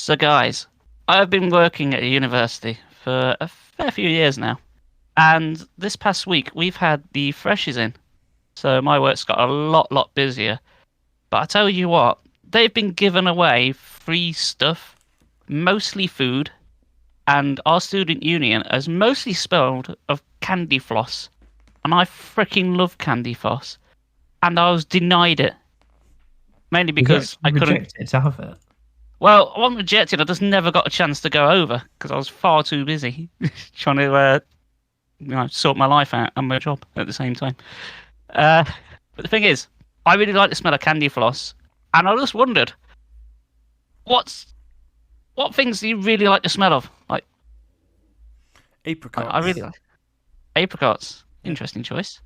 So, guys, I've been working at a university for a fair few years now, and this past week we've had the freshies in, so my work's got a lot busier. But I tell you what, they've been giving away free stuff, mostly food, and our student union has mostly spelled of candy floss, and I freaking love candy floss, and I was denied it mainly You because actually I couldn't. rejected to have it. Well, I wasn't rejected. I just never got a chance to go over because I was far too busy trying to, sort my life out and my job at the same time. But the thing is, I really like the smell of candy floss, and I just wondered, what things do you really like the smell of? Like, Apricots. I really like apricots. Yeah. Interesting choice.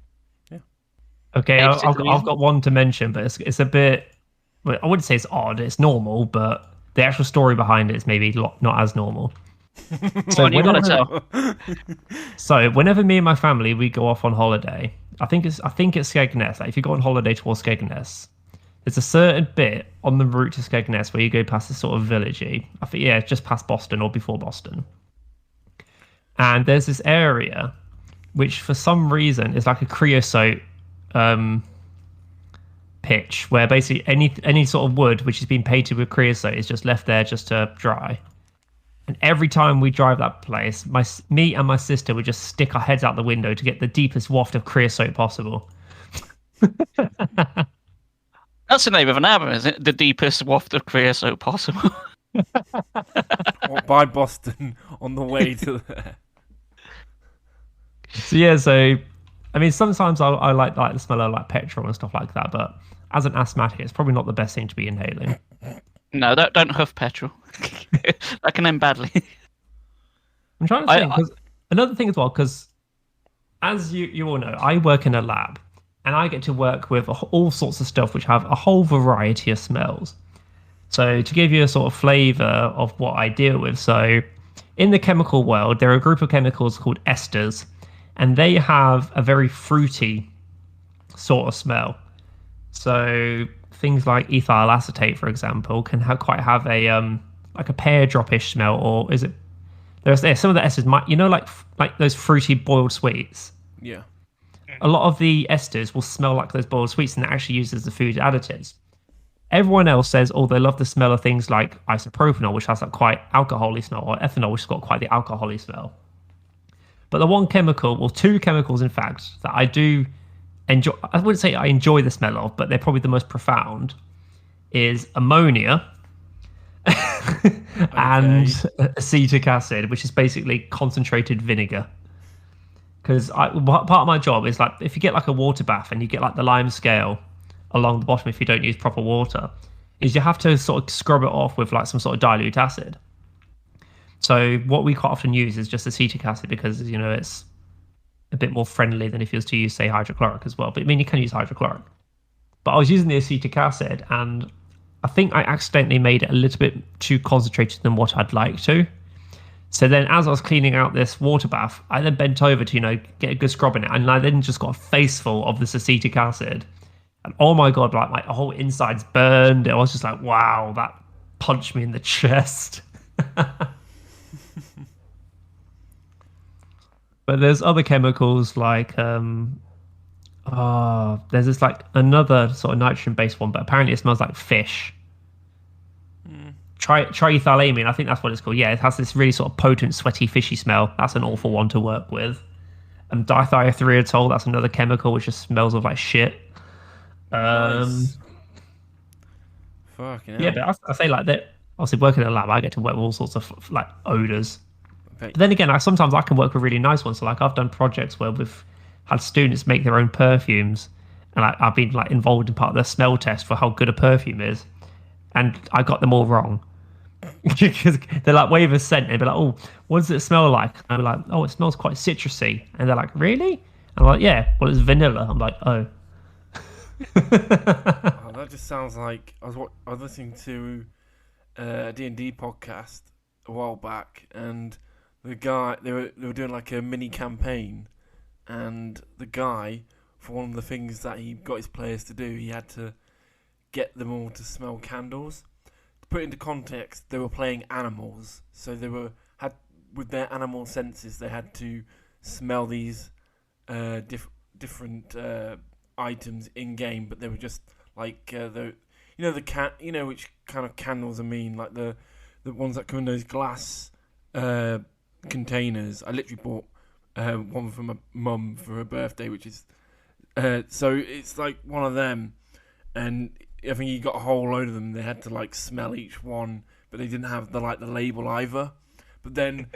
Yeah. Okay, Any I've particular reason? got one to mention, but it's a bit. Well, I wouldn't say it's odd. It's normal, but the actual story behind it is maybe not as normal. So What do you gotta whenever, tell? whenever me and my family we go off on holiday, I think it's Skegness. Like if you go on holiday towards Skegness, there's a certain bit on the route to Skegness where you go past this sort of villagey. I think it's just past Boston or before Boston, and there's this area which for some reason is like a creosote pitch where basically any sort of wood which has been painted with creosote is just left there just to dry. And every time we drive that place, me and my sister would just stick our heads out the window to get the deepest waft of creosote possible. That's the name of an album, isn't it? The deepest waft of creosote possible. Or by Boston on the way to there. So yeah, I mean, sometimes I like the smell of like petrol and stuff like that, but as an asthmatic, it's probably not the best thing to be inhaling. No, don't huff petrol. That can end badly. I'm trying to think. 'Cause another thing as well, because as you all know, I work in a lab, and I get to work with all sorts of stuff which have a whole variety of smells. So to give you a sort of flavor of what I deal with, so in the chemical world, there are a group of chemicals called esters, and they have a very fruity sort of smell. So things like ethyl acetate, for example, can quite have a like a pear dropish smell, or is it? There's some of the esters might, like those fruity boiled sweets. Yeah. A lot of the esters will smell like those boiled sweets, and they're actually used as the food additives. Everyone else says, oh, they love the smell of things like isopropanol, which has that quite alcohol-y smell, or ethanol, which has got quite the alcohol-y smell. But the one chemical, well, two chemicals, in fact, that I do enjoy, I wouldn't say I enjoy the smell of, but they're probably the most profound, is ammonia and acetic acid, which is basically concentrated vinegar. Because part of my job is like, if you get like a water bath and you get like the lime scale along the bottom if you don't use proper water, is you have to sort of scrub it off with like some sort of dilute acid. So what we quite often use is just acetic acid because, it's a bit more friendly than if you was to use, say, hydrochloric as well. But I mean, you can use hydrochloric. But I was using the acetic acid, and I think I accidentally made it a little bit too concentrated than what I'd like to. So then as I was cleaning out this water bath, I then bent over to, get a good scrub in it. And I then just got a face full of this acetic acid. And oh my God, like my whole insides burned. I was just like, wow, that punched me in the chest. But there's other chemicals like, there's this like another sort of nitrogen-based one, but apparently it smells like fish. Triethylamine, I think that's what it's called. Yeah, it has this really sort of potent, sweaty, fishy smell. That's an awful one to work with. And dithiothiazole, that's another chemical which just smells of like shit. Nice. Fucking hell. Yeah, but I say like that. Obviously, working in a lab, I get to work with all sorts of like odors. But then again, sometimes I can work with really nice ones. So like I've done projects where we've had students make their own perfumes, and I've been like involved in part of the smell test for how good a perfume is, and I got them all wrong. Because they're like wave a scent and be like, oh, what does it smell like? And I'm like, oh, it smells quite citrusy. And they're like, really? I'm like, yeah, well, it's vanilla. I'm like, oh. Oh, that just sounds like I was listening to a D&D podcast a while back, and the guy they were doing like a mini campaign, and the guy, for one of the things that he got his players to do, he had to get them all to smell candles. put into context, they were playing animals, so they had with their animal senses, they had to smell these different items in game, but they were just like which kind of candles I mean, like the ones that come in those glass containers. I literally bought one for my mum for her birthday, which is so it's like one of them, and I think he got a whole load of them. They had to like smell each one, but they didn't have the label either. But then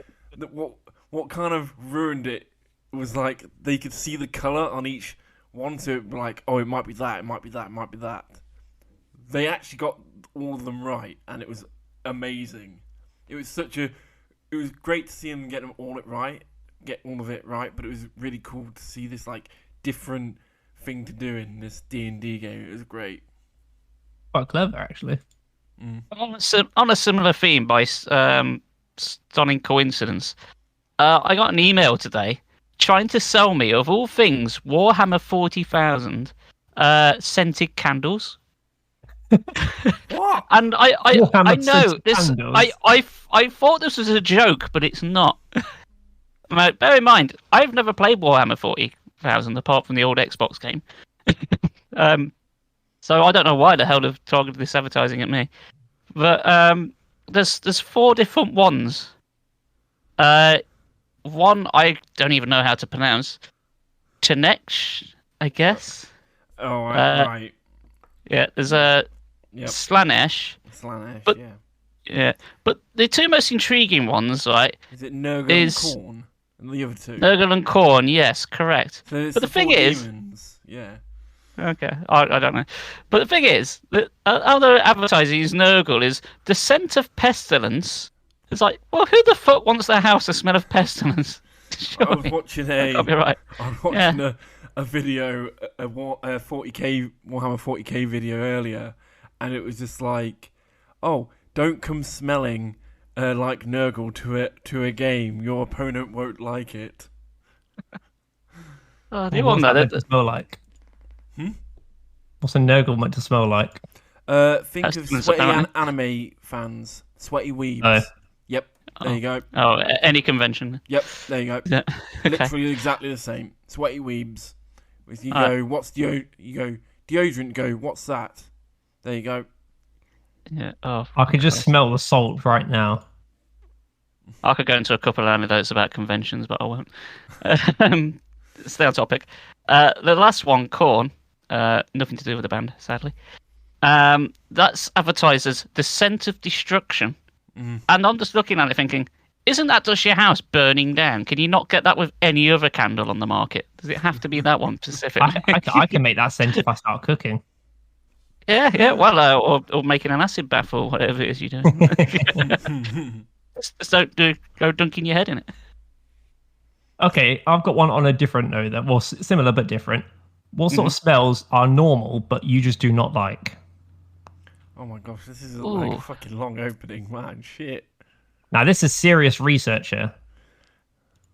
what kind of ruined it was like they could see the color on each one, so it'd be like, oh, it might be that, it might be that, it might be that. They actually got all of them right, and it was amazing. It was great to see them get all of it right, but it was really cool to see this like different thing to do in this D&D game. It was great. Quite clever, actually. Mm. On a similar theme, by stunning coincidence, I got an email today trying to sell me, of all things, Warhammer 40,000 scented candles. What? And I know this. Candles. I thought this was a joke, but it's not. Now, bear in mind, I've never played Warhammer 40,000 apart from the old Xbox game. So I don't know why the hell they've targeted this advertising at me. But there's 4 different ones. One I don't even know how to pronounce. Chineksh, I guess. Oh, right. Yeah, there's a Yep. Slanesh. Slanesh, But- yeah. Yeah, but the 2 most intriguing ones, right? Is it Nurgle is- and Khorne? And the other 2? Nurgle and Khorne, yes, correct. So it's but the thing 4 is- demons. Yeah. Okay, I don't know. But the thing is, that other advertising is Nurgle is the scent of pestilence. It's like, well, who the fuck wants their house to smell of pestilence? I was watching I'll be right. a video, a 40k Warhammer 40k video earlier, and it was just like, oh, don't come smelling like Nurgle to a game. Your opponent won't like it. Oh, they What's want that that. meant to smell like? What's a Nurgle meant to smell like? Think of Pestilence, sweaty apparently. anime fans, sweaty weebs. Oh. Yep, there you go. Oh, any convention. Yep, there you go. Yeah. Okay. Literally exactly the same. Sweaty weebs. With you Alright. go, what's deodorant? Go, what's that? There you go. Yeah. Oh, I can just smell the salt right now. I could go into a couple of anecdotes about conventions, but I won't. Stay on topic. The last one, Korn, nothing to do with the band, sadly. That's advertised as the scent of destruction. Mm. And I'm just looking at it thinking, isn't that just your house burning down? Can you not get that with any other candle on the market? Does it have to be that one specifically? I can make that scent if I start cooking. Yeah, well, or making an acid bath or whatever it is you're doing. Just don't go dunking your head in it. Okay, I've got one on a different note that was similar but different. What sort of smells are normal but you just do not like? Oh my gosh, this is like Ooh. a fucking long opening, man. Shit. Now this is serious research here.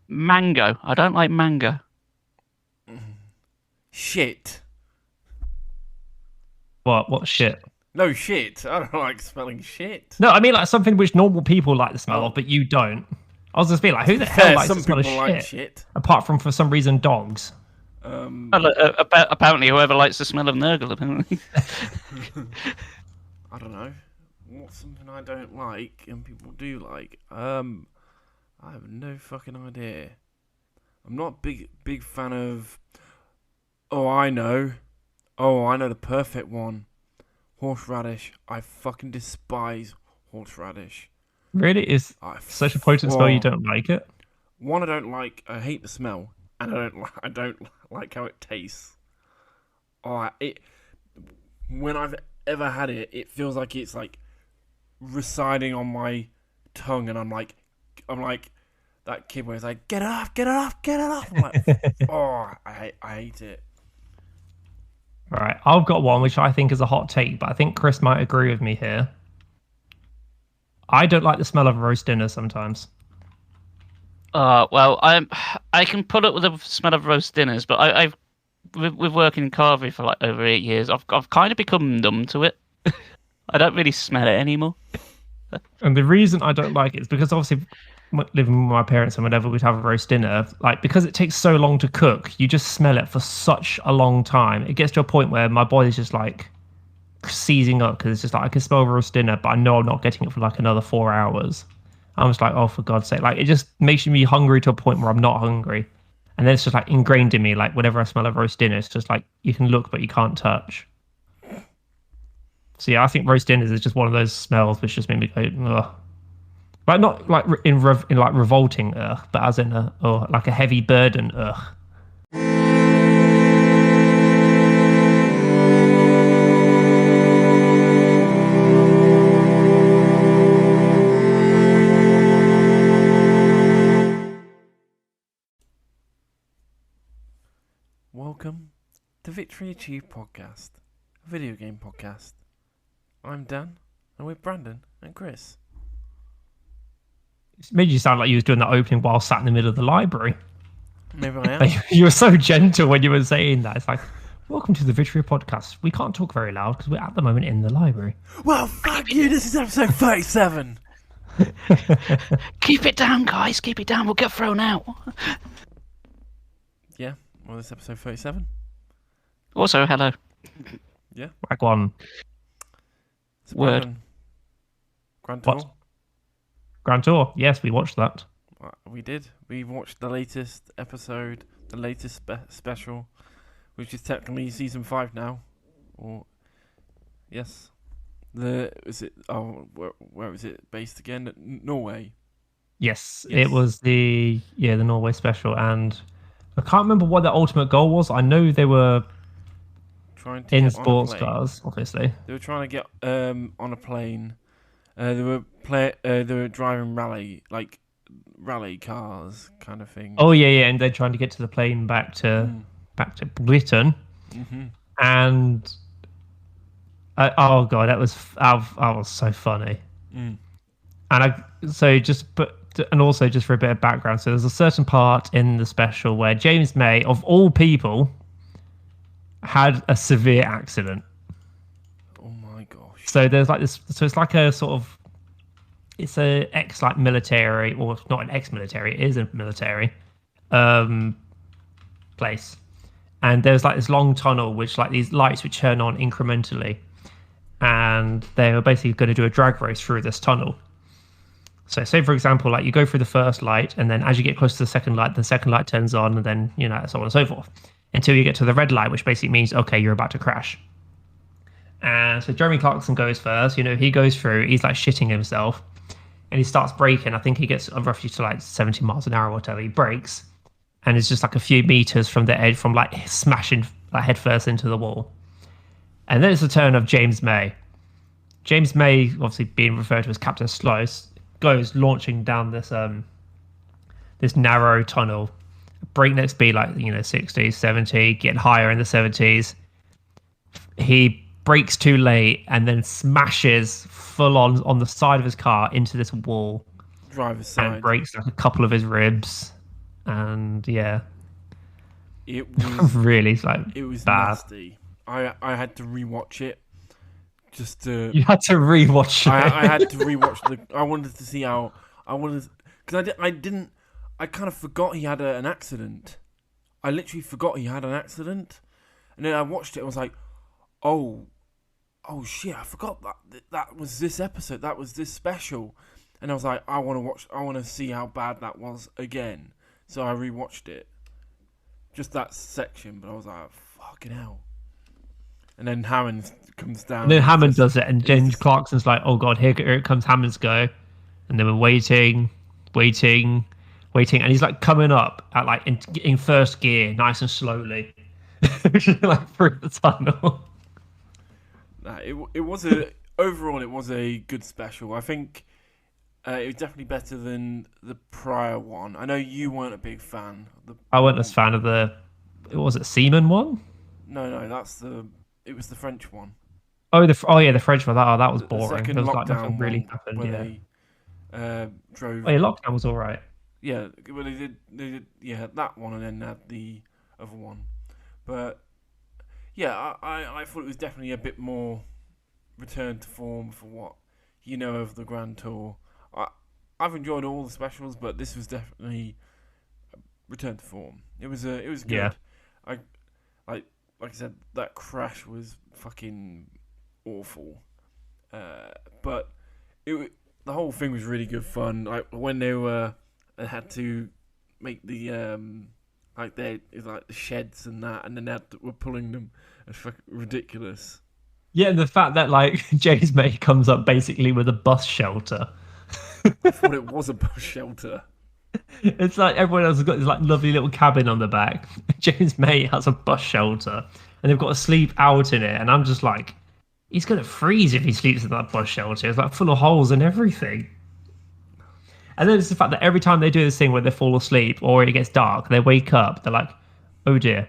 Mango. I don't like mango. Shit. What shit? No shit. I don't like smelling shit. No, I mean like something which normal people like the smell of, but you don't. I was just being like, who the hell likes some the smell people of like shit? shit. Apart from for some reason dogs. Well, apparently, whoever likes the smell of Nurgle, apparently. I don't know. What's something I don't like and people do like? I have no fucking idea. I'm not a big fan of. Oh, I know the perfect one. Horseradish. I fucking despise horseradish. Really? Is such a potent smell you don't like it? One, I don't like. I hate the smell, and I don't like how it tastes. When I've ever had it, it feels like it's like residing on my tongue, and I'm like that kid where it's like, get it off, get it off, get it off. I'm like, oh, I hate it. Right, I've got one which I think is a hot take, but I think Chris might agree with me here. I don't like the smell of roast dinner sometimes. Well, I can put up with the smell of roast dinners, but I've with working in carvery for like over 8 years, I've kind of become numb to it. I don't really smell it anymore. And the reason I don't like it is because obviously living with my parents and whenever we'd have a roast dinner, like because it takes so long to cook, you just smell it for such a long time. It gets to a point where my body's just like seizing up because it's just like I can smell roast dinner, but I know I'm not getting it for like another 4 hours. I'm just like, oh, for God's sake. Like, it just makes me hungry to a point where I'm not hungry. And then it's just like ingrained in me. Like, whenever I smell a roast dinner, it's just like you can look, but you can't touch. So, yeah, I think roast dinners is just one of those smells which just made me go, ugh. Like, not like in like revolting, ugh, but as in like a heavy burden, ugh. Welcome to Victory Achieved Podcast, a video game podcast. I'm Dan, and with Brandon and Chris. It made you sound like you was doing that opening while sat in the middle of the library. Maybe I am. You were so gentle when you were saying that. It's like, welcome to the Victory Podcast. We can't talk very loud because we're at the moment in the library. Well, fuck you, this is episode 37. Keep it down, guys. Keep it down. We'll get thrown out. Yeah, well, this is episode 37. Also, hello. Yeah. Wagwan. So Word. Brandon, Grand Tour. What? Grand Tour. Yes, we watched that. We did. We watched the latest episode, the latest special, which is technically season 5 now. Or yes, where was it based again? Norway. Yes, Yes. it was the Norway special, and I can't remember what their ultimate goal was. I know they were Trying to in get on a sports plane. cars, obviously. They were trying to get on a plane. They were driving rally cars kind of thing. Oh yeah, and they're trying to get to the plane back to Britain, Mm-hmm. and oh god, that was so funny. Mm. And also just for a bit of background, so there's a certain part in the special where James May, of all people, had a severe accident. Oh my gosh. So there's like this. So it's like a sort of, it's a ex like military, or not an ex-military. It is a military place, and there's like this long tunnel which like these lights which turn on incrementally, and they were basically going to do a drag race through this tunnel. So say for example, like you go through the first light, and then as you get close to the second light turns on, and then so on and so forth, until you get to the red light, which basically means okay, you're about to crash. And so Jeremy Clarkson goes first. He goes through. He's like shitting himself, and he starts braking. I think he gets roughly to like 70 miles an hour or whatever. He brakes, and it's just like a few meters from the edge, from like smashing like head first into the wall. And then it's the turn of James May. James May, obviously being referred to as Captain Slow, goes launching down this this narrow tunnel, breakneck speed, like 60, 70, getting higher in the 70s. He brakes too late and then smashes full on the side of his car into this wall. Driver's side. And breaks like a couple of his ribs. And yeah, It was really like it was bad. nasty. I had to rewatch it just to. You had to rewatch it. I had to rewatch I wanted to see how because I kind of forgot he had an accident. I literally forgot he had an accident, and then I watched it. I was like, oh shit! I forgot that was this episode. That was this special, and I was like, I want to see how bad that was again. So I rewatched it, just that section. But I was like, fucking hell. And then Hammond comes down. And then Hammond does it, and James Clarkson's like, "Oh God, here it comes Hammond's go." And then we're waiting, and he's like coming up at like in first gear, nice and slowly, like through the tunnel. It was overall it was a good special. I think it was definitely better than the prior one. I know you weren't a big fan. I wasn't a fan of was it Seaman one? No, it was the French one. The French one. That was boring. The second There was lockdown like nothing really one happened. where Yeah. they drove. Oh yeah, lockdown was all right. Yeah, well they did that one, and then had the other one. But yeah, I thought it was definitely a bit more return to form for what of the Grand Tour. I've enjoyed all the specials, but this was definitely return to form. It was good. Yeah. I like I said, that crash was fucking awful. But the whole thing was really good fun. Like when they had to make the the sheds and that, and then were pulling them. It's fucking ridiculous. Yeah, and the fact that like James May comes up basically with a bus shelter. I thought it was a bus shelter. It's like everyone else has got this like lovely little cabin on the back. James May has a bus shelter, and they've got to sleep out in it. And I'm just like, he's gonna freeze if he sleeps in that bus shelter. It's like full of holes and everything. And then it's the fact that every time they do this thing where they fall asleep or it gets dark, they wake up. They're like, oh dear.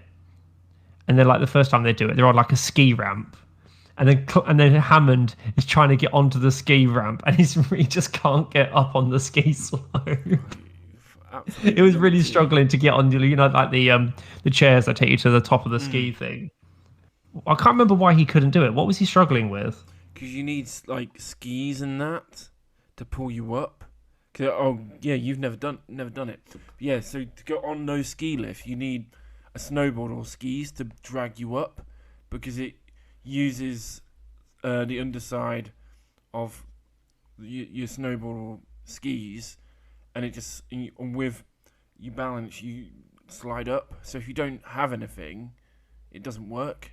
And then like the first time they do it, they're on like a ski ramp. And then Hammond is trying to get onto the ski ramp, and he just can't get up on the ski slope. It was really struggling to get on, like the chairs that take you to the top of the ski thing. I can't remember why he couldn't do it. What was he struggling with? Because you need like skis and that to pull you up. You've never done it. Yeah, so to go on those ski lifts, you need a snowboard or skis to drag you up, because it uses the underside of your snowboard or skis, and with you balance, you slide up. So if you don't have anything, it doesn't work.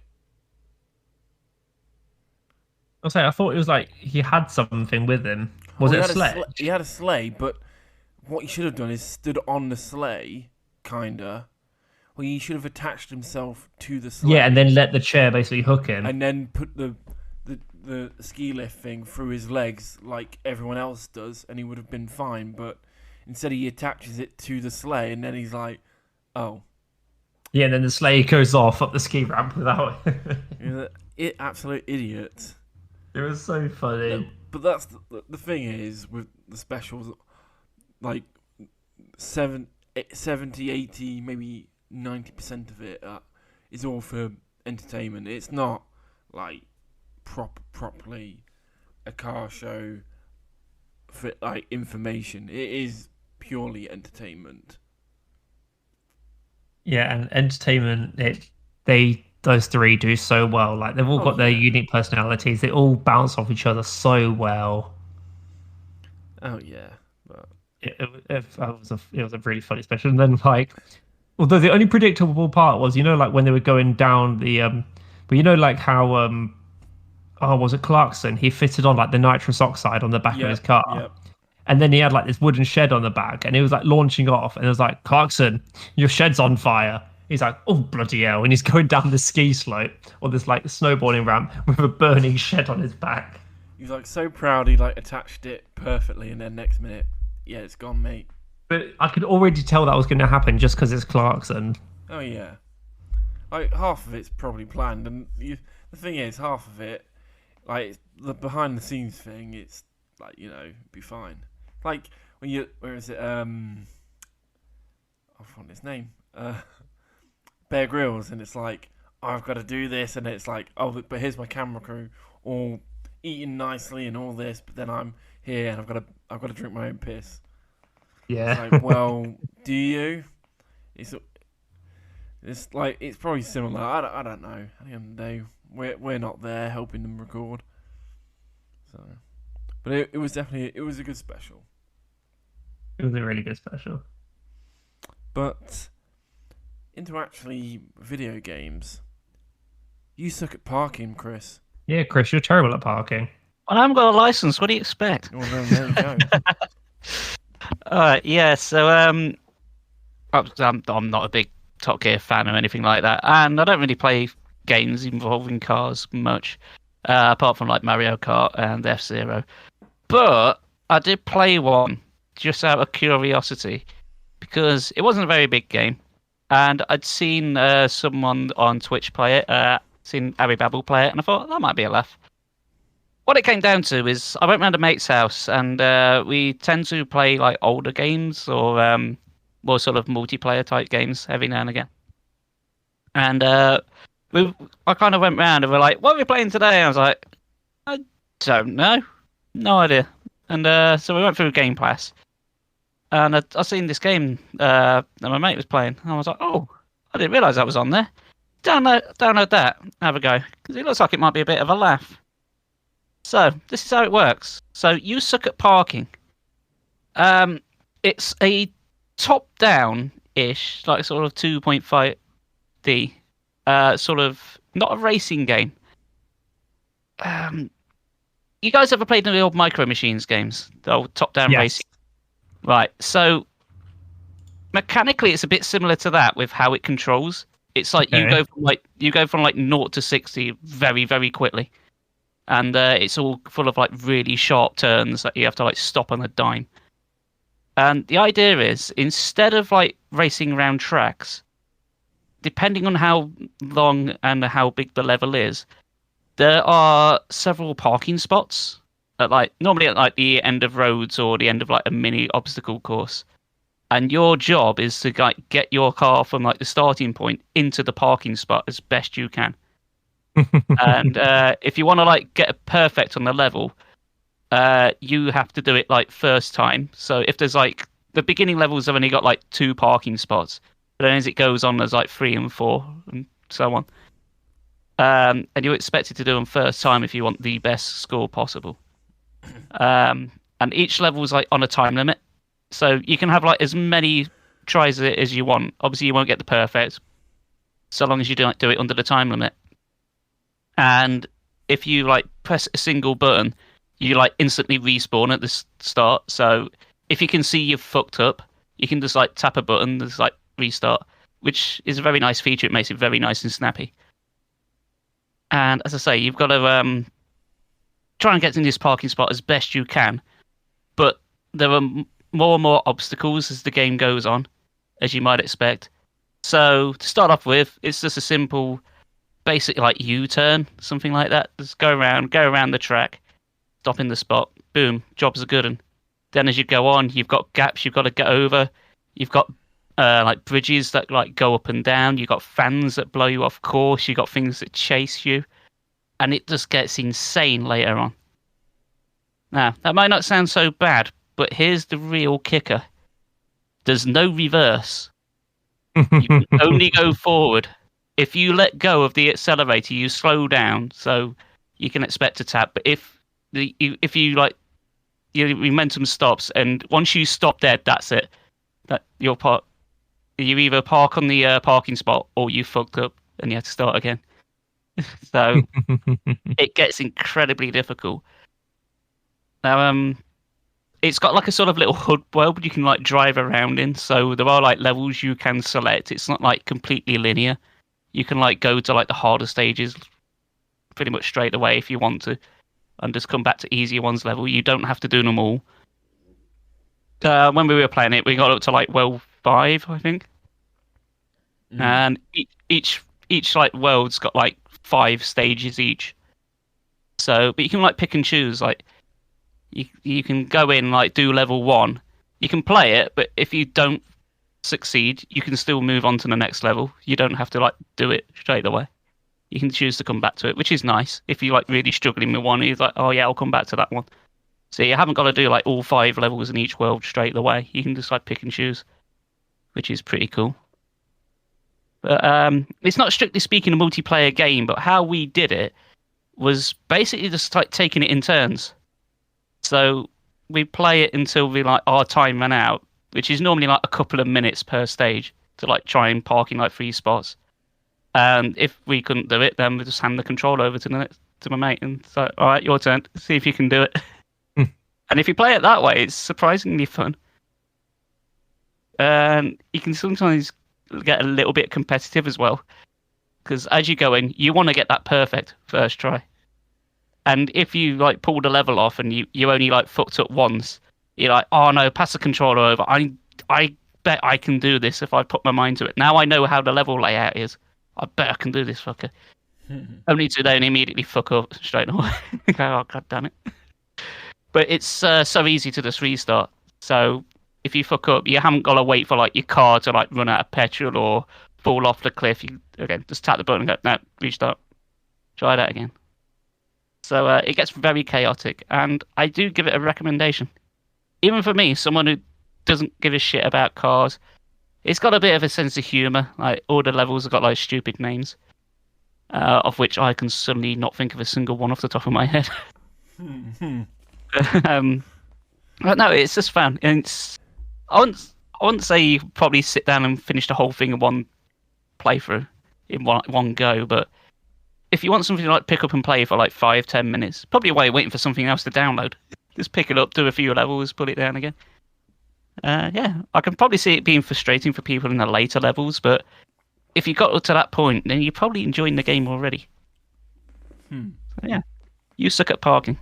I thought it was like he had something with him. Was it a sleigh? He had a sleigh, but what he should have done is stood on the sleigh, kinda. Well, he should have attached himself to the sleigh. Yeah, and then let the chair basically hook him. And then put the ski lift thing through his legs like everyone else does, and he would have been fine. But instead he attaches it to the sleigh, and then he's like, oh. Yeah, and then the sleigh goes off up the ski ramp without it. Absolute idiot. It was so funny. But that's the thing is, with the specials, like 70, 80, maybe 90% of it is all for entertainment. It's not like properly a car show for like information. It is purely entertainment. Yeah, and entertainment. Those three do so well. Like they've all got their unique personalities. They all bounce off each other so well. Oh yeah, but it was a really funny special. And then like, although the only predictable part was, like when they were going down the but like how was it Clarkson? He fitted on like the nitrous oxide on the back of his car. Yep. And then he had like this wooden shed on the back, and it was like launching off, and it was like, Clarkson, your shed's on fire. He's like, oh, bloody hell. And he's going down the ski slope or this like snowboarding ramp with a burning shed on his back. He's like so proud he like attached it perfectly, and then next minute, yeah, it's gone, mate. But I could already tell that was going to happen just because it's Clarkson. Oh, yeah. Like, half of it's probably planned, and the thing is, half of it, like, the behind-the-scenes thing, it's, like, be fine. Like, where is it, I've forgotten his name, Bear Grylls, and it's like, oh, I've got to do this, and it's like, oh, but here's my camera crew, all eating nicely and all this, but then I'm here, and I've got to drink my own piss. Yeah. It's like, well, do you? It's like, it's probably similar. I don't know. At the end of the day, we're not there helping them record. So, but it was definitely a good special. It was a really good special. But into actually video games, you suck at parking, Chris. Yeah, Chris, you're terrible at parking. Well, I haven't got a license. What do you expect? Well, there you go. Yeah. So I'm not a big Top Gear fan or anything like that, and I don't really play games involving cars much, apart from like Mario Kart and F-Zero. But I did play one just out of curiosity because it wasn't a very big game, and I'd seen someone on Twitch play it, seen Abby Babel play it, and I thought that might be a laugh. What it came down to is I went round a mate's house, and we tend to play like older games or more sort of multiplayer type games every now and again. And I kind of went round and we're like, what are we playing today? And I was like, Don't know. No idea. And so we went through Game Pass, and I seen this game that my mate was playing. And I was like, oh, I didn't realise that was on there. Download that, have a go, because it looks like it might be a bit of a laugh. So this is how it works. So you suck at parking. It's a top-down-ish, like sort of 2.5D, sort of not a racing game. You guys ever played the old Micro Machines games? The old top-down racing? Right. So mechanically, it's a bit similar to that with how it controls. It's like you go from like 0 to 60 very, very quickly, and it's all full of like really sharp turns that you have to like stop on a dime. And the idea is, instead of like racing around tracks, depending on how long and how big the level is, there are several parking spots normally at like the end of roads or the end of like a mini obstacle course. And your job is to like get your car from like the starting point into the parking spot as best you can. And if you want to like get a perfect on the level, you have to do it like first time. So if there's like the beginning levels have only got like 2 parking spots, but then as it goes on, there's like 3 and 4 and so on. And you're expected to do them first time if you want the best score possible. And each level is like on a time limit, so you can have like as many tries at it as you want. Obviously, you won't get the perfect, so long as you don't do it under the time limit. And if you like press a single button, you like instantly respawn at the start. So if you can see you've fucked up, you can just like tap a button, just like restart, which is a very nice feature. It makes it very nice and snappy. And as I say, you've got to try and get in this parking spot as best you can. But there are more and more obstacles as the game goes on, as you might expect. So to start off with, it's just a simple, basic like U-turn, something like that. Just go around the track, stop in the spot, boom, jobs are good. And then as you go on, you've got gaps you've got to get over. You've got like bridges that like go up and down. You've got fans that blow you off course. You've got things that chase you. And it just gets insane later on. Now, that might not sound so bad, but here's the real kicker. There's no reverse. You can only go forward. If you let go of the accelerator, you slow down, so you can expect to tap. But if you like, your momentum stops, and once you stop dead, that's it. That you either park on the parking spot, or you fucked up and you have to start again. So it gets incredibly difficult. Now, it's got like a sort of little HUD world you can like drive around in. So there are like levels you can select. It's not like completely linear. You can like go to like the harder stages pretty much straight away if you want to, and just come back to easier ones level. You don't have to do them all. When we were playing it, we got up to like world 5, I think, and each like world's got like 5 stages each. So, but you can like pick and choose. Like you can go in like do level 1. You can play it, but if you don't succeed, you can still move on to the next level. You don't have to like do it straight away. You can choose to come back to it, which is nice. If you're like really struggling with one, you're like, oh yeah, I'll come back to that one. So you haven't got to do like all 5 levels in each world straight away. You can just like pick and choose, which is pretty cool. But it's not strictly speaking a multiplayer game, but how we did it was basically just like taking it in turns. So we play it until we like our time ran out, which is normally like a couple of minutes per stage to like try and park in like 3 spots. And if we couldn't do it, then we just hand the control over to my mate and say, all right, your turn. See if you can do it. And if you play it that way, it's surprisingly fun. And you can sometimes get a little bit competitive as well, because as you go in, you want to get that perfect first try. And if you like pulled a level off and you only like fucked up once, you're like, oh no, pass the controller over. I bet I can do this if I put my mind to it. Now I know how the level layout is. I bet I can do this, fucker. Only to then immediately fuck up straight away. Oh, god damn it. But it's so easy to just restart. So if you fuck up, you haven't got to wait for like your car to like run out of petrol or fall off the cliff. You again just tap the button and go, no, restart. Try that again. So it gets very chaotic, and I do give it a recommendation. Even for me, someone who doesn't give a shit about cars, it's got a bit of a sense of humour. Like all the levels have got like stupid names, of which I can suddenly not think of a single one off the top of my head. But no, it's just fun. And I wouldn't say you probably sit down and finish the whole thing in one playthrough, in one go, but if you want something to like pick up and play for like 5-10 minutes, probably while you're waiting for something else to download, just pick it up, do a few levels, put it down again. Yeah, I can probably see it being frustrating for people in the later levels, but if you got up to that point, then you're probably enjoying the game already. So, yeah, you suck at parking.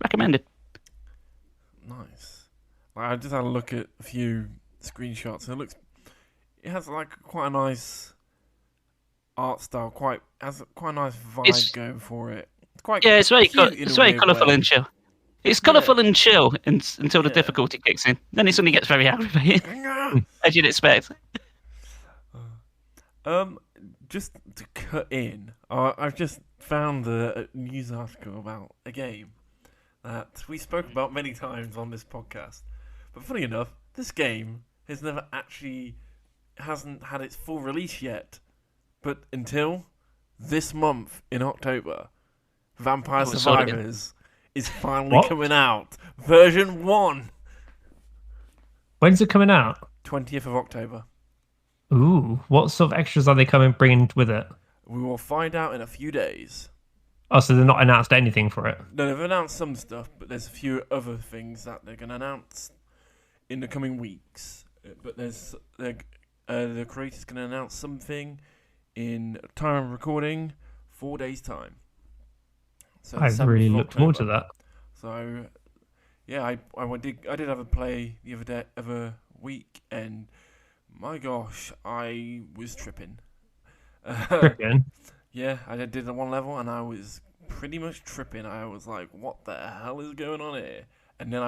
Recommended. Nice. I just had a look at a few screenshots, and it has like quite a nice art style. Has quite a nice vibe going for it. It's quite it's very cute it's very colourful and chill. It's colourful and chill until the difficulty kicks in. Then it suddenly gets very aggravating, as you'd expect. Just to cut in, I've just found a news article about a game that we spoke about many times on this podcast. But funny enough, this game hasn't had its full release yet. But until this month in October, Vampire Survivors is finally coming out. Version 1. When's it coming out? 20th of October. Ooh, what sort of extras are they bringing with it? We will find out in a few days. Oh, so they're not announced anything for it? No, they've announced some stuff, but there's a few other things that they're going to announce in the coming weeks. But the creator's going to announce something in time of recording 4 days' time. So I really look forward to that. So, yeah, I did have a play the other week, and my gosh, I was tripping. Tripping? Yeah, I did one level, and I was pretty much tripping. I was like, what the hell is going on here? And then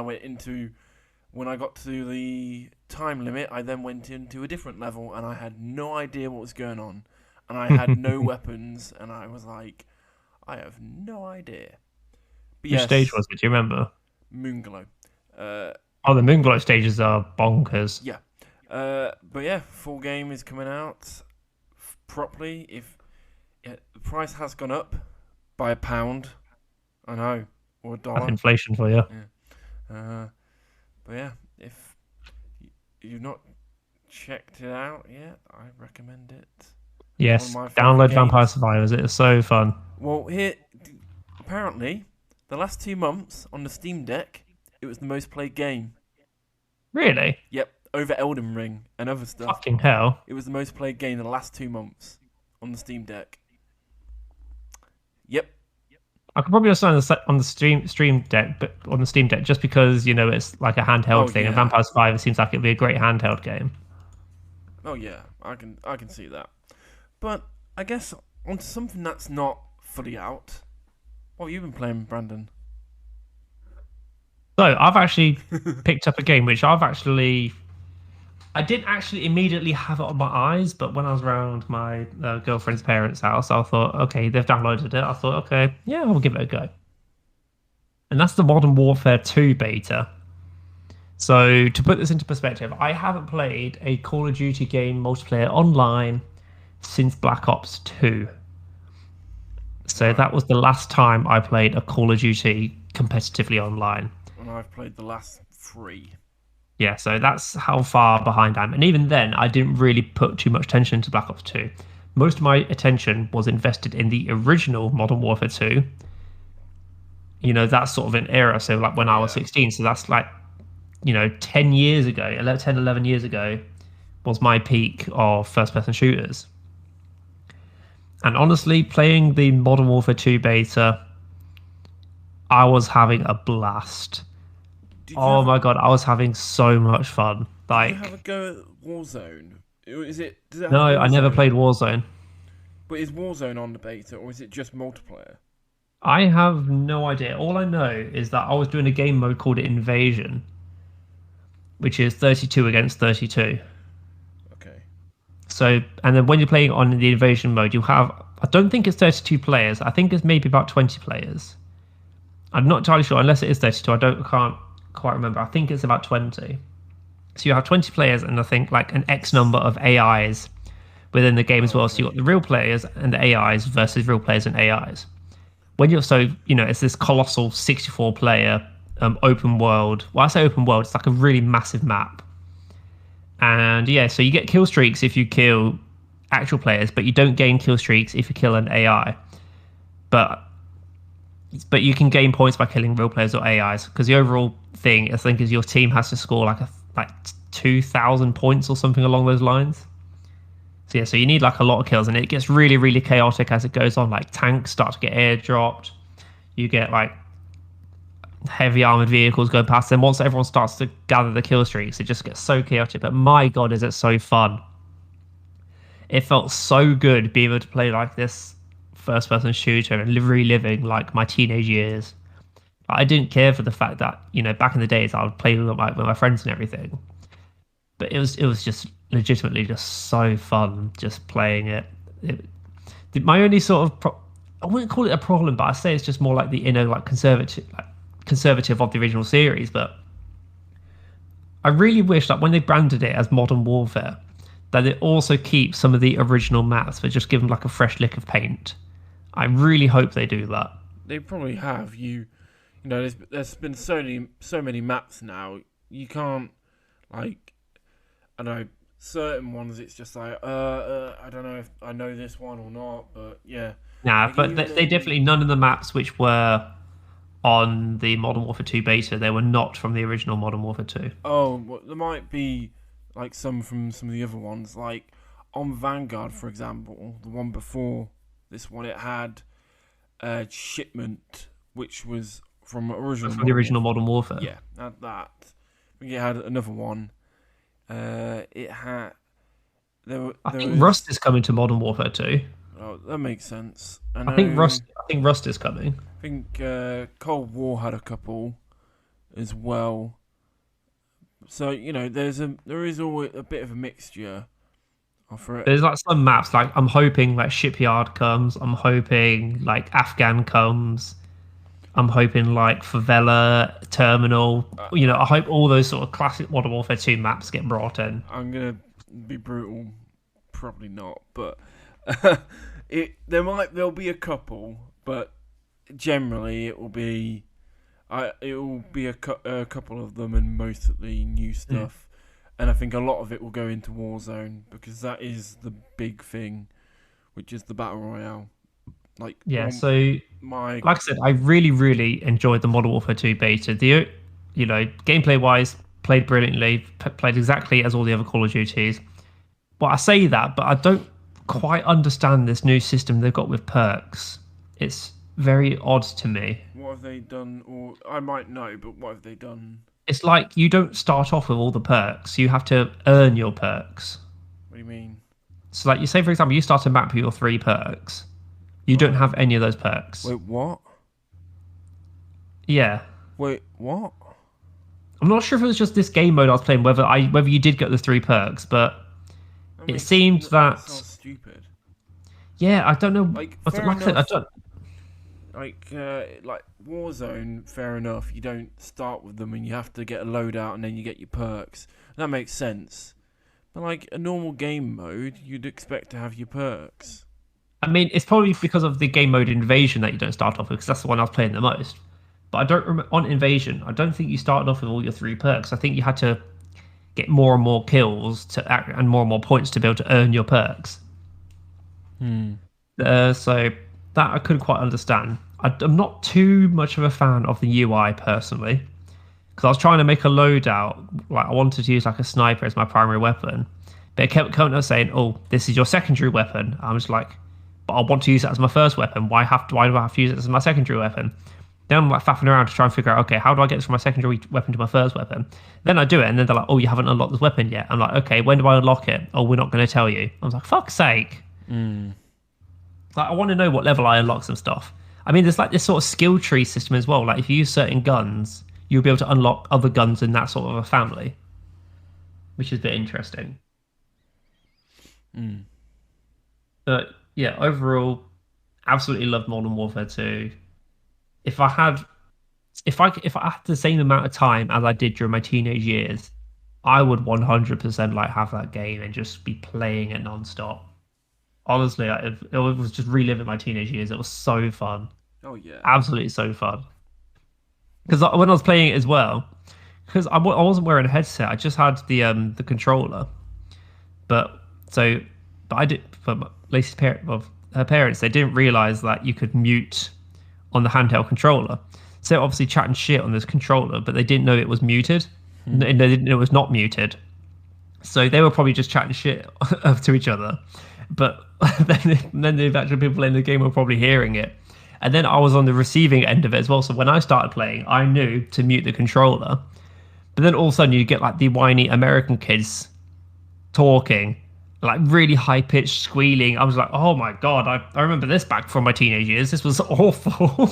when I got to the time limit, I then went into a different level, and I had no idea what was going on. And I had no weapons, and I was like, I have no idea. But Which stage was it? Do you remember? Moonglow. The Moonglow stages are bonkers. Yeah. But yeah, full game is coming out properly. The price has gone up by £1. I know, or $1. That's inflation for you. Yeah. But yeah, if you've not checked it out yet, I recommend it. Yes, download Vampire Survivors. It is so fun. Well, apparently, the last 2 months on the Steam Deck, it was the most played game. Really? Yep, over Elden Ring and other stuff. Fucking hell. It was the most played game in the last 2 months on the Steam Deck. Yep. I could probably assign on the Steam Deck, but on the Steam Deck, just because it's like a handheld thing, and Vampire Survivors seems like it'd be a great handheld game. Oh yeah, I can see that. But I guess onto something that's not fully out. What have you been playing, Brandon? So I've actually picked up a game which I didn't actually immediately have it on my eyes, but when I was around my girlfriend's parents' house, I thought, okay, they've downloaded it. I thought, okay, yeah, I'll give it a go. And that's the Modern Warfare 2 beta. So to put this into perspective, I haven't played a Call of Duty game multiplayer online since Black Ops 2. So that was the last time I played a Call of Duty competitively online. And I've played the last 3. Yeah, so that's how far behind I am. And even then, I didn't really put too much attention to Black Ops 2. Most of my attention was invested in the original Modern Warfare 2. That's sort of an era. So like when I was 16, so that's like, 10 years ago, 11 years ago was my peak of first-person shooters. And honestly, playing the Modern Warfare 2 beta, I was having a blast. My god, I was having so much fun. Did you have a go at Warzone? No, I never played Warzone. But is Warzone on the beta, or is it just multiplayer? I have no idea. All I know is that I was doing a game mode called Invasion, which is 32 against 32. Okay. So, and then when you're playing on the Invasion mode, you have, I don't think it's 32 players. I think it's maybe about 20 players. I'm not entirely sure, unless it is 32. Can't quite remember. I think it's about 20. So you have 20 players, and I think like an X number of AIs within the game as well. So you've got the real players and the AIs versus real players and AIs. It's this colossal 64 player open world. Well, I say open world, it's like a really massive map. And yeah, so you get kill streaks if you kill actual players, but you don't gain kill streaks if you kill an AI. But you can gain points by killing real players or AIs, because the overall thing I think is your team has to score like 2,000 points or something along those lines. So yeah, so you need like a lot of kills, and it gets really, really chaotic as it goes on. Like tanks start to get airdropped. You get like heavy armored vehicles going past. Then once everyone starts to gather the kill streaks, it just gets so chaotic. But my god, is it so fun! It felt so good being able to play like this first-person shooter and reliving like my teenage years. I didn't care for the fact that back in the days I would play with my friends and everything, but it was just legitimately just so fun just playing it. My only sort of I wouldn't call it a problem, but I say it's just more like the inner like conservative of the original series. But I really wish that when they branded it as Modern Warfare, that it also keeps some of the original maps, but just give them like a fresh lick of paint. I really hope they do that. They probably have. There's been so many maps now. You can't I don't know, certain ones. It's just like I don't know if I know this one or not, but yeah. Nah, but they definitely, none of the maps which were on the Modern Warfare 2 beta, they were not from the original Modern Warfare 2. Oh, well, there might be like some from some of the other ones, like on Vanguard, for example, the one before this one. It had Shipment, which was from the original Modern Warfare. Yeah, had that. I think it had another one. I think Rust is coming to Modern Warfare 2. Oh, that makes sense. I think Rust is coming. I think Cold War had a couple as well. So there is always a bit of a mixture. There's like some maps, like I'm hoping like Shipyard comes. I'm hoping like Afghan comes. I'm hoping like Favela, Terminal. I hope all those sort of classic Modern Warfare 2 maps get brought in. I'm gonna be brutal, probably not, but there'll be a couple, but generally it will be a couple of them, and mostly new stuff. And I think a lot of it will go into Warzone, because that is the big thing, which is the Battle Royale. Like I said, I really, really enjoyed the Modern Warfare 2 beta. The gameplay wise, played brilliantly, played exactly as all the other Call of Duties. But I say that, but I don't quite understand this new system they've got with perks. It's very odd to me. What have they done? Or I might know, but what have they done? It's like you don't start off with all the perks. You have to earn your perks. What do you mean? So like you say, for example, you start a map with your 3 perks. You don't have any of those perks. Wait, what? Yeah. Wait, what? I'm not sure if it was just this game mode I was playing, whether you did get the 3 perks, but it seemed that sounds stupid. Yeah, I don't know. Like I said, I don't. Like Warzone, fair enough. You don't start with them, and you have to get a loadout, and then you get your perks. That makes sense. But like a normal game mode, you'd expect to have your perks. I mean, it's probably because of the game mode Invasion that you don't start off with, because that's the one I was playing the most. But I don't remember on Invasion. I don't think you started off with all your 3 perks. I think you had to get more and more kills and more points to be able to earn your perks. So that I couldn't quite understand. I'm not too much of a fan of the UI personally, because I was trying to make a loadout. Like I wanted to use like a sniper as my primary weapon, but it kept coming up saying, "Oh, this is your secondary weapon." I was like, "But I want to use that as my first weapon. Why do I have to use it as my secondary weapon?" Then I'm like faffing around to try and figure out, okay, how do I get this from my secondary weapon to my first weapon? Then I do it, and then they're like, "Oh, you haven't unlocked this weapon yet." I'm like, "Okay, when do I unlock it?" "Oh, we're not going to tell you." I was like, "Fuck's sake!" Like I want to know what level I unlock some stuff. I mean, there's like this sort of skill tree system as well. Like if you use certain guns, you'll be able to unlock other guns in that sort of a family, which is a bit interesting. But yeah, overall, absolutely loved Modern Warfare 2. If I had if I had the same amount of time as I did during my teenage years, I would 100% like have that game and just be playing it non-stop. Honestly, it was just reliving my teenage years. It was so fun, Oh yeah. absolutely so fun. Because when I was playing it as well, because I wasn't wearing a headset, I just had the controller. But so, but I did. But Lacey's parent, well, her parents, they didn't realize that you could mute on the handheld controller. So obviously chatting shit on this controller, but they didn't know it was muted. They didn't know it was not muted. So they were probably just chatting shit to each other. But then the actual people in the game were probably hearing it. And then I was on the receiving end of it as well. So when I started playing, I knew to mute the controller. But then all of a sudden you get like the whiny American kids talking, like really high pitched squealing. I was like, oh my God, I remember this back from my teenage years. This was awful.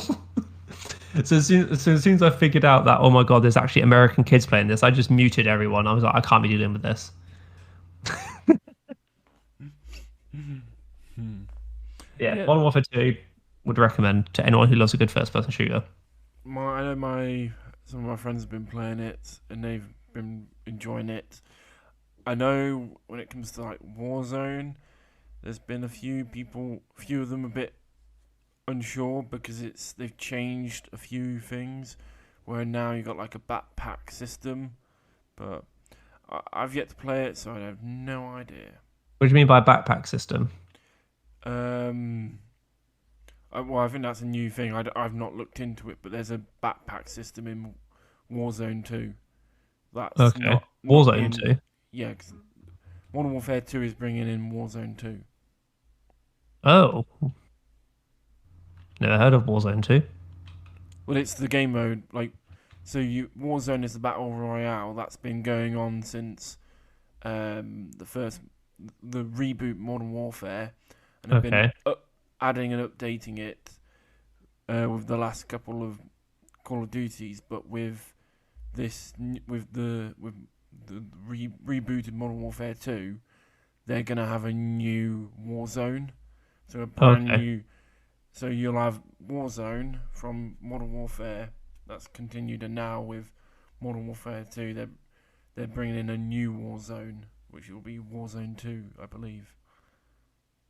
So as soon as I figured out that, oh my God, there's actually American kids playing this, I just muted everyone. I was like, I can't be dealing with this. Yeah, Modern Warfare 2 would recommend to anyone who loves a good first person shooter. I know some of my friends have been playing it and they've been enjoying it. I know when it comes to like Warzone, there's been a few of them a bit unsure because they've changed a few things where now you got like a backpack system, but I've yet to play it, so I have no idea. What do you mean by backpack system? I think that's a new thing. I've not looked into it, but there's a backpack system in Warzone 2. That's okay. not Warzone 2? Yeah, because Modern Warfare 2 is bringing in Warzone 2. Oh. Never heard of Warzone 2. Well, it's the game mode. Warzone is the Battle Royale that's been going on since the reboot Modern Warfare. And have been adding and updating it with the last couple of Call of Duties, but with the rebooted Modern Warfare 2, they're gonna have a new Warzone, so a brand new. So you'll have Warzone from Modern Warfare that's continued, and now with Modern Warfare 2, they're bringing in a new Warzone, which will be Warzone 2, I believe.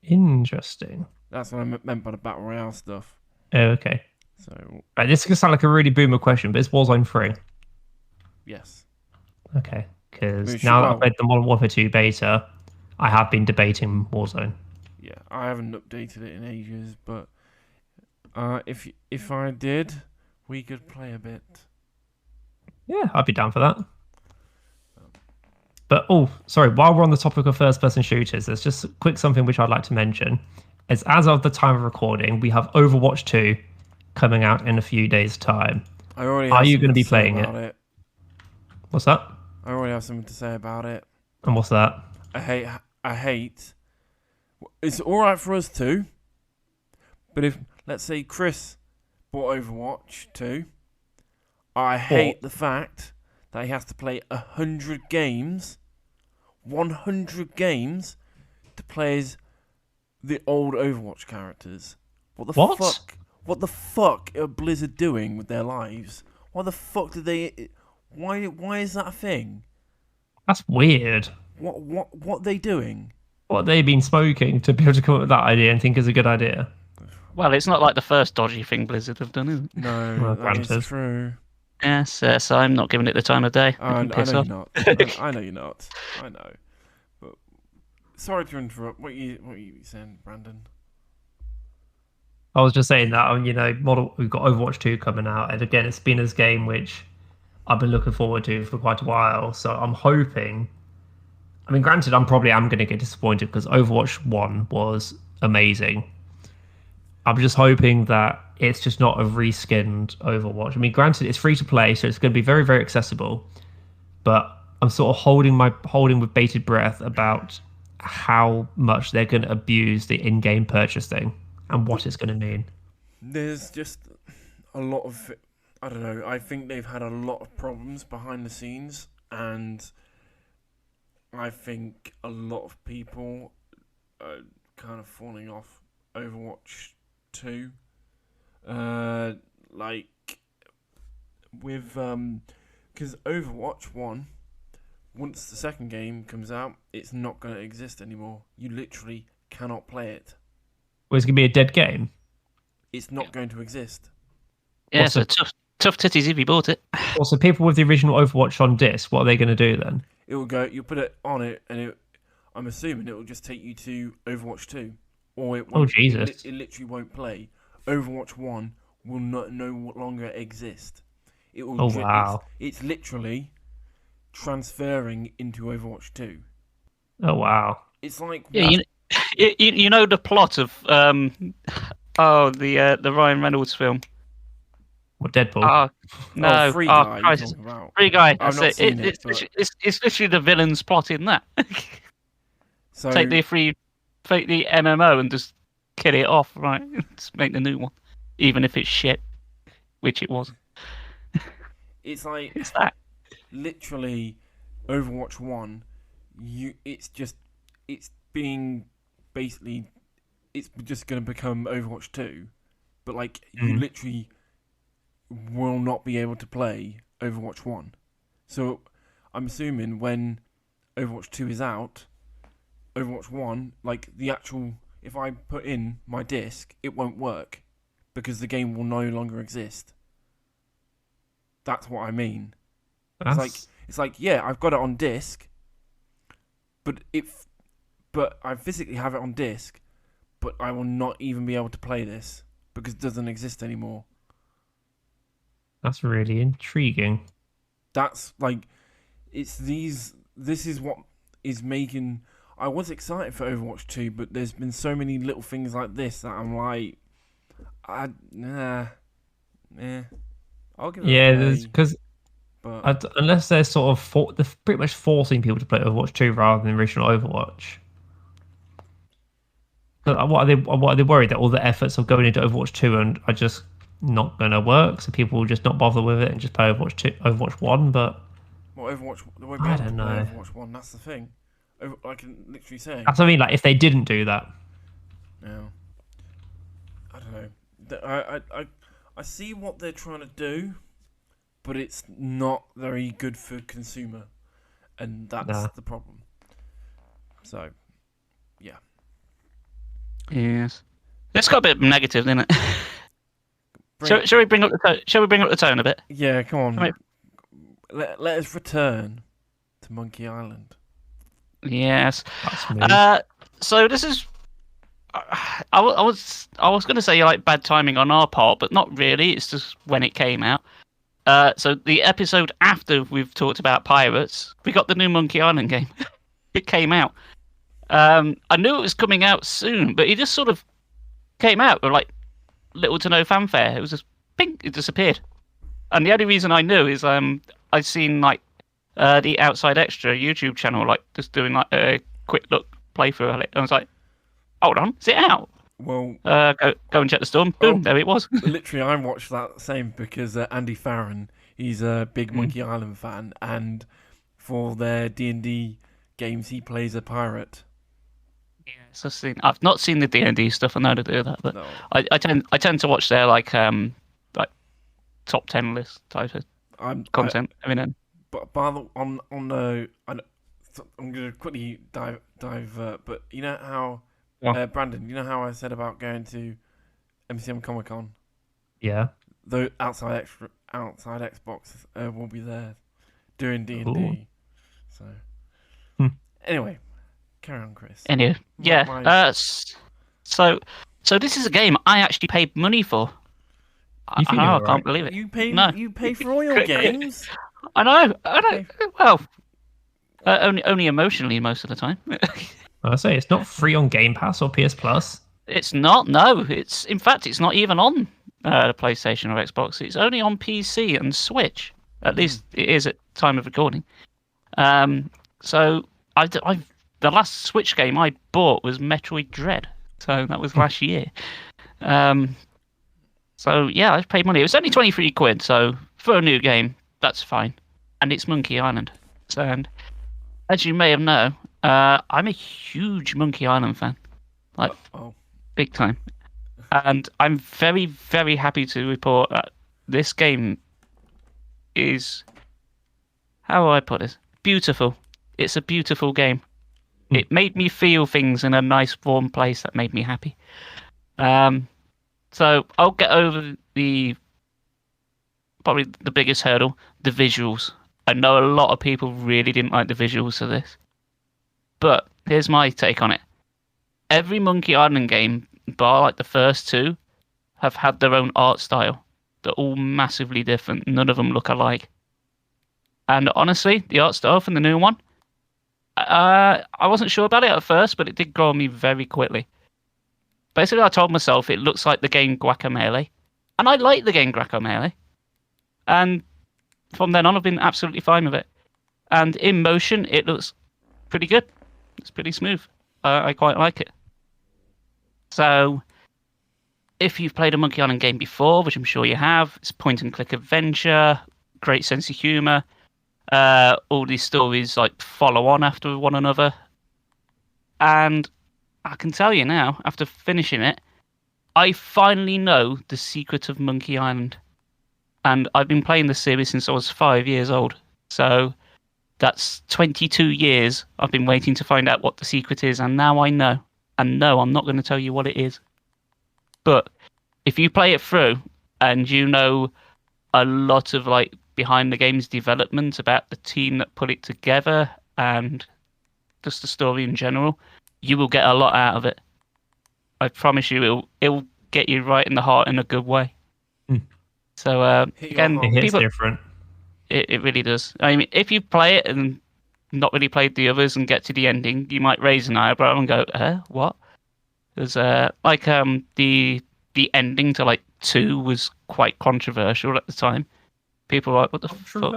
Interesting. That's what I meant by the Battle Royale stuff. Oh, okay. So, right, this could sound like a really boomer question, but it's Warzone 3. Yes. Okay, because now that I've played the Modern Warfare 2 beta, I have been debating Warzone. Yeah, I haven't updated it in ages, but if I did, we could play a bit. Yeah, I'd be down for that. But, sorry, while we're on the topic of first-person shooters, there's just a quick something which I'd like to mention. Is as of the time of recording, we have Overwatch 2 coming out in a few days' time. Are you going to be playing it? What's that? I already have something to say about it. And what's that? I hate. It's alright for us too, but if, let's say, Chris bought Overwatch 2, I hate the fact that he has to play 100 games, to play as the old Overwatch characters. What the fuck? What the fuck are Blizzard doing with their lives? Why the fuck did they? Why is that a thing? That's weird. What are they doing? What have they been smoking to be able to come up with that idea and think is a good idea? Well, it's not like the first dodgy thing Blizzard have done, is it? No, that is true. Yes, so I'm not giving it the time of day. I know you're not. I know you're not. I know. But sorry to interrupt. What you saying, Brandon? I was just saying that, we've got Overwatch 2 coming out, and again, it's been this game which I've been looking forward to for quite a while. So I'm hoping. I mean, granted, I'm going to get disappointed because Overwatch 1 was amazing. I'm just hoping that it's just not a reskinned Overwatch. I mean, granted, it's free to play, so it's going to be very, very accessible. But I'm sort of holding with bated breath about how much they're going to abuse the in-game purchase thing and what it's going to mean. There's just a lot of, I don't know, I think they've had a lot of problems behind the scenes, and I think a lot of people are kind of falling off Overwatch 2. with because Overwatch 1, once the second game comes out, it's not going to exist anymore. You literally cannot play it. Well, it's gonna be a dead game. It's not going to exist. Yeah, What's so the- tough titties if you bought it. Also, people with the original Overwatch on disc, what are they going to do then? It will go. You put it on it, and I'm assuming it will just take you to Overwatch 2, or it won't. Jesus. It literally won't play. Overwatch 1 will no longer exist. It will. Oh, wow. It's literally transferring into Overwatch 2. Oh wow. It's like Yeah, you know the plot of the Ryan Reynolds film. What, Deadpool? No, Free Guy. You're Christ. talking about. Free Guy. I've not That's seen it. it, It's literally the villain's plot in that. So Take the MMO and just kill it off, right? Just make the new one, even if it's shit, which it was. it's like It's that. literally Overwatch 1. It's just being basically it's just going to become Overwatch 2, but like you literally will not be able to play Overwatch 1. So I'm assuming when Overwatch 2 is out, Overwatch 1, like the actual, if I put in my disc, it won't work because the game will no longer exist. That's what I mean. It's like yeah, I've got it on disc, but I physically have it on disc, but I will not even be able to play this because it doesn't exist anymore. That's really intriguing. That's like, this is what is making. I was excited for Overwatch 2, but there's been so many little things like this that I'm like, I'll give it a play, because unless they're sort of they're pretty much forcing people to play Overwatch 2 rather than the original Overwatch. But what are they worried that all the efforts of going into Overwatch 2 and are just not going to work, so people will just not bother with it and just play Overwatch 1? But Overwatch, they won't be I able to don't play know. Overwatch 1. That's the thing. I can literally say. That's what I mean. Like if they didn't do that, No, I don't know. I see what they're trying to do, but it's not very good for consumer, and that's the problem. So, yeah. Yes. It's got a bit negative, isn't it? Shall we bring up the tone? Shall we bring up the tone a bit? Yeah, come on. Right. Let us return to Monkey Island. Yes. that's me. So this is. I was going to say like bad timing on our part, but not really. It's just when it came out. So the episode after we've talked about pirates, we got the new Monkey Island game. It came out. I knew it was coming out soon, but it just sort of came out with like little to no fanfare. It was just ping, it disappeared. And the only reason I knew is I'd seen like the Outside Extra YouTube channel like just doing like a quick look playthrough of it. And I was like, hold on, is it out? Well, go and check the storm. Boom, there it was. Literally, I watched that same because Andy Farron, he's a big Monkey Island fan, and for their D&D games, he plays a pirate. So I've not seen the D&D stuff. I know to do that, but No. I tend to watch their like top 10 list type of content every now and then. But I'm going to quickly divert. But you know how Brandon, you know how I said about going to MCM Comic Con? Yeah. The outside Xbox will be there doing D&D. Ooh. So Anyway, carry on, Chris. Anyway, yeah. So this is a game I actually paid money for. I can't believe it. You pay. No. You pay for all your games. I know. Well, only emotionally most of the time. I say it's not free on Game Pass or PS Plus. It's not. No, it's in fact it's not even on the PlayStation or Xbox. It's only on PC and Switch. At least it is at time of recording. So the last Switch game I bought was Metroid Dread. So that was last year. So yeah, I've paid money. It was only 23 quid. So for a new game, that's fine. And it's Monkey Island. So, and as you may have known, I'm a huge Monkey Island fan. Like, big time. And I'm very, very happy to report that this game is, how do I put this? Beautiful. It's a beautiful game. It made me feel things in a nice, warm place that made me happy. So I'll get over probably the biggest hurdle, the visuals. I know a lot of people really didn't like the visuals of this. But here's my take on it. Every Monkey Island game, bar like the first two, have had their own art style. They're all massively different. None of them look alike. And honestly, the art style from the new one, I wasn't sure about it at first, but it did grow on me very quickly. Basically, I told myself it looks like the game Guacamelee. And I like the game Guacamelee. And from then on, I've been absolutely fine with it. And in motion, it looks pretty good. It's pretty smooth. I quite like it. So, if you've played a Monkey Island game before, which I'm sure you have, it's point-and-click adventure, great sense of humour. All these stories like follow on after one another. And I can tell you now, after finishing it, I finally know the secret of Monkey Island. And I've been playing the series since I was 5 years old. So that's 22 years I've been waiting to find out what the secret is, and now I know. And no, I'm not going to tell you what it is. But if you play it through and you know a lot of like behind the game's development about the team that put it together and just the story in general, you will get a lot out of it. I promise you, it'll get you right in the heart in a good way. So again, it hits different. It really does. I mean, if you play it and not really played the others and get to the ending, you might raise an eyebrow and go, what? Because like the ending to like 2 was quite controversial at the time. People were like, what the fuck?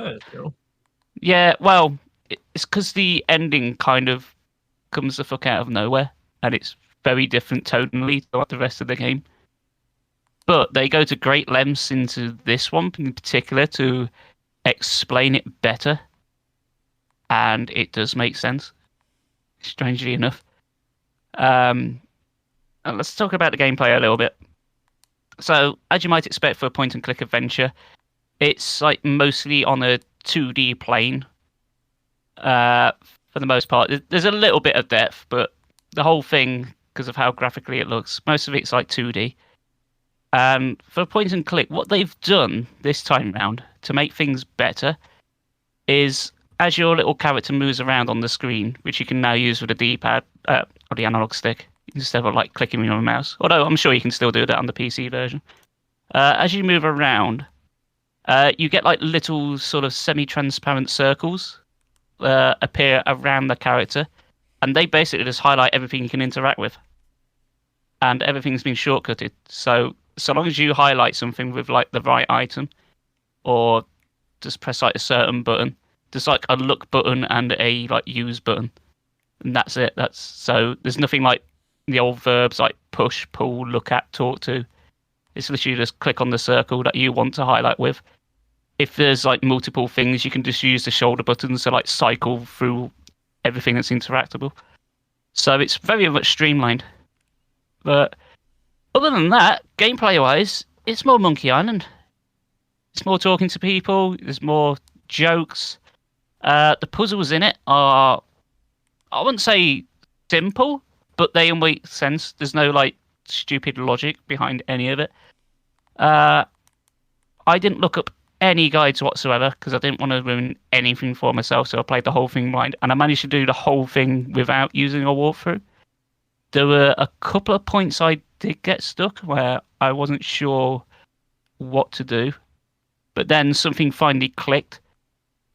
Yeah, well, it's because the ending kind of comes the fuck out of nowhere, and it's very different tonally to like the rest of the game. But they go to great lengths into this one in particular to explain it better. And it does make sense, strangely enough. Let's talk about the gameplay a little bit. So, as you might expect for a point-and-click adventure, it's like mostly on a 2D plane. For the most part, there's a little bit of depth, but the whole thing, because of how graphically it looks, most of it's like 2D. And for point and click, what they've done this time round to make things better is as your little character moves around on the screen, which you can now use with a D-pad or the analog stick instead of like clicking with your mouse. Although I'm sure you can still do that on the PC version. As you move around, you get like little sort of semi-transparent circles appear around the character, and they basically just highlight everything you can interact with. And everything's been shortcutted. So long as you highlight something with like the right item, or just press like a certain button, there's like a look button and a like use button, and that's it. So there's nothing like the old verbs like push, pull, look at, talk to. It's literally just click on the circle that you want to highlight with. If there's like multiple things, you can just use the shoulder buttons to like cycle through everything that's interactable. So it's very much streamlined. But other than that, gameplay-wise, it's more Monkey Island. It's more talking to people. There's more jokes. The puzzles in it are, I wouldn't say simple, but they make sense. There's no like stupid logic behind any of it. I didn't look up any guides whatsoever because I didn't want to ruin anything for myself, so I played the whole thing blind, and I managed to do the whole thing without using a walkthrough. There were a couple of points I did get stuck where I wasn't sure what to do, but then something finally clicked,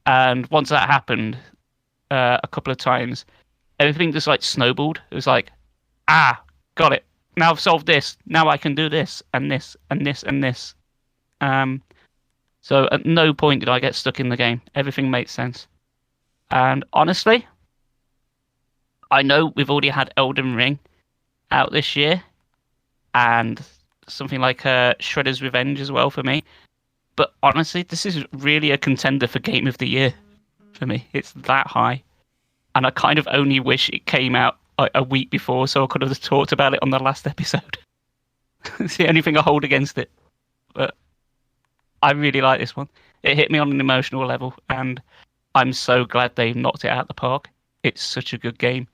and once that happened a couple of times, everything just like snowballed. It was like, got it. Now I've solved this. Now I can do this and this and this and this. So at no point did I get stuck in the game. Everything makes sense. And honestly, I know we've already had Elden Ring out this year, and something like Shredder's Revenge as well for me. But honestly, this is really a contender for Game of the Year for me. It's that high. And I kind of only wish it came out a week before so I could have talked about it on the last episode. It's the only thing I hold against it. But I really like this one. It hit me on an emotional level, and I'm so glad they knocked it out of the park. It's such a good game.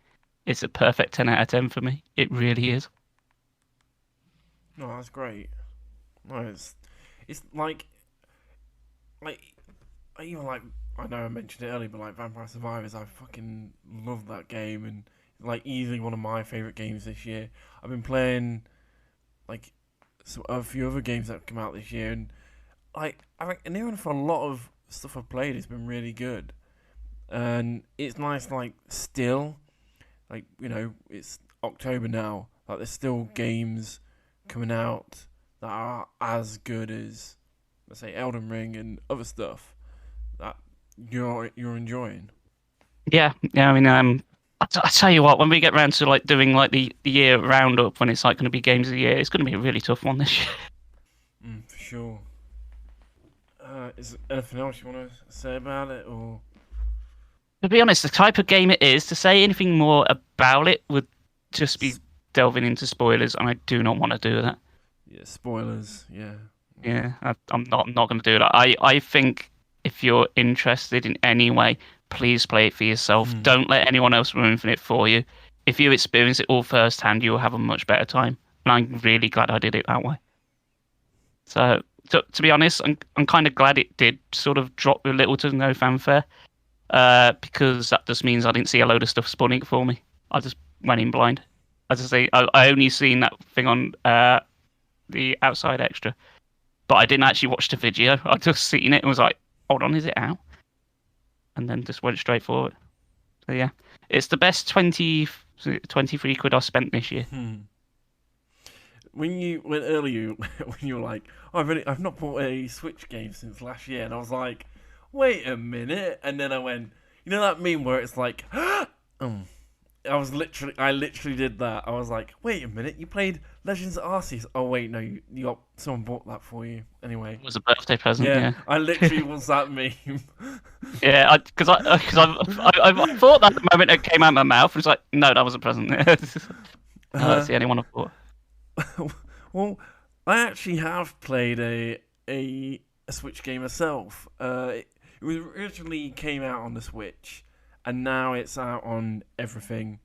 It's a perfect 10 out of 10 for me. It really is. No, that's great. No, it's like I even like I know I mentioned it earlier, but like Vampire Survivors, I fucking love that game and like easily one of my favorite games this year. I've been playing like a few other games that have come out this year, and like I think, and even for a lot of stuff I've played, it's been really good. And it's nice, like still, like it's October now. Like there's still games coming out that are as good as, let's say, Elden Ring and other stuff that you're enjoying. Yeah. I mean, I tell you what, when we get round to like doing like the year roundup, when it's like going to be games of the year, it's going to be a really tough one this year. For sure. Is there anything else you want to say about it, or? To be honest, the type of game it is, to say anything more about it would just be delving into spoilers, and I do not want to do that. Yeah, spoilers. Yeah. Yeah, I'm not going to do that. I think if you're interested in any way, please play it for yourself. Don't let anyone else ruin it for you. If you experience it all firsthand, you'll have a much better time. And I'm really glad I did it that way. So to be honest, I'm kind of glad it did sort of drop with little to no fanfare, because that just means I didn't see a load of stuff spawning for me. I just went in blind. As I say, I only seen that thing on the outside extra, but I didn't actually watch the video. I just seen it and was like, hold on, is it out? And then just went straight forward. So yeah, it's the best 23 quid I spent this year. When you went earlier, when you were like, oh, I've not bought a Switch game since last year, and I was like, wait a minute, and then I went, that meme where it's like, I literally did that. I was like, wait a minute, you played Legends of Arceus? Oh wait, no, someone bought that for you. Anyway, It was a birthday present. Yeah. I literally was that meme. Yeah, because I thought that the moment it came out of my mouth, it was like, no, that was a present. That's the only one I bought. Well, I actually have played a Switch game myself. It was originally came out on the Switch, and now it's out on everything.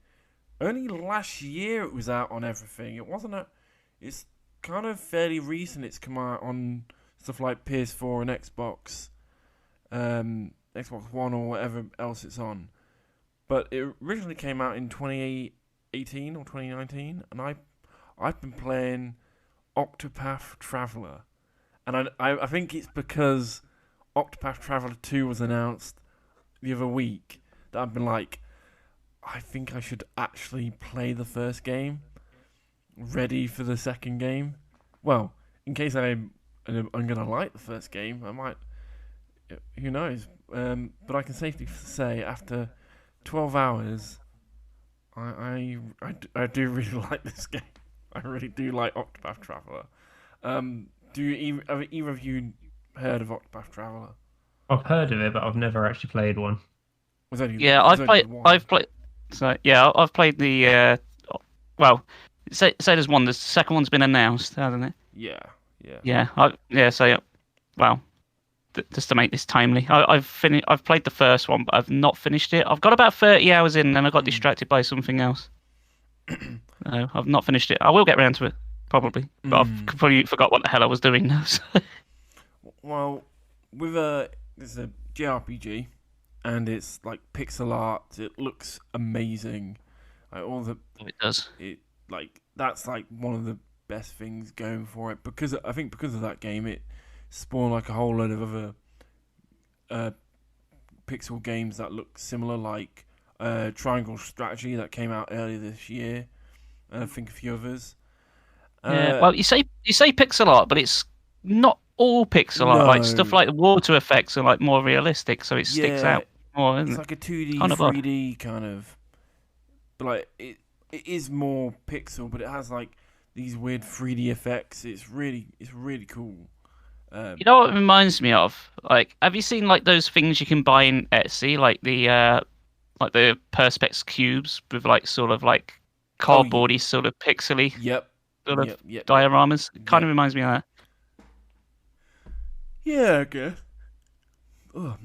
Only last year it was out on everything. It's kind of fairly recent. It's come out on stuff like PS4 and Xbox, Xbox One or whatever else it's on. But it originally came out in 2018 or 2019, and I've been playing Octopath Traveler, and I think it's because Octopath Traveler 2 was announced the other week that I've been like, I think I should actually play the first game, ready for the second game. Well, in case I'm gonna like the first game, I might. Who knows? But I can safely say after 12 hours, I do really like this game. I really do like Octopath Traveler. Have either of you heard of Octopath Traveler? I've heard of it, but I've never actually played one. I've played. So yeah, I've played the. Well, say there's one. The second one's been announced, hasn't it? Yeah. Well, just to make this timely, I've played the first one, but I've not finished it. I've got about 30 hours in, and I got distracted by something else. No, I've not finished it. I will get around to it probably, but I've completely forgot what the hell I was doing now. So. Well, it's a JRPG, and it's like pixel art. It looks amazing. It does. That's like one of the best things going for it, because I think because of that game, it spawned like a whole load of other pixel games that look similar, like Triangle Strategy that came out earlier this year, and I think a few others. Yeah. Well, you say pixel art, but it's not all pixel art. Like stuff like the water effects are like more realistic, so it sticks out more. Isn't it's it? like a 2D, kind of 3D kind of, but like it is more pixel, but it has like these weird 3D effects. It's really cool. You know what it reminds me of? Like, have you seen like those things you can buy in Etsy, like the Perspex cubes with like sort of like cardboardy sort of pixely dioramas? It kind of reminds me of that. Yeah, I guess. Ugh.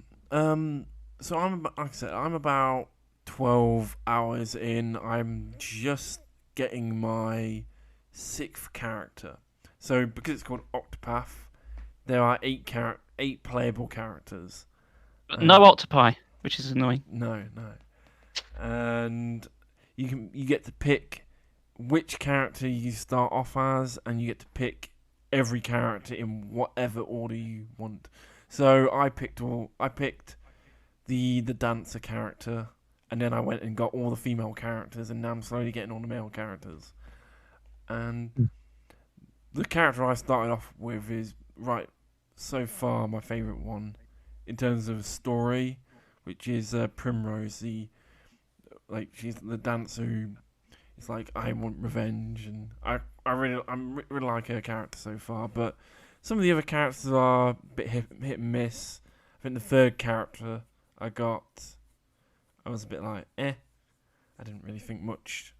So like I said, I'm about 12 hours in. I'm just getting my sixth character. So because it's called Octopath, there are eight playable characters. No And octopi, which is annoying. no, and you get to pick which character you start off as, and you get to pick every character in whatever order you want. So I picked the dancer character, and then I went and got all the female characters, and now I'm slowly getting all the male characters. And the character I started off with is right so far my favourite one in terms of story, which is Primrose. She's the dancer who is like, I want revenge, and I'm really like her character so far. But some of the other characters are a bit hit and miss. I think the third character I was a bit like, eh. I didn't really think much.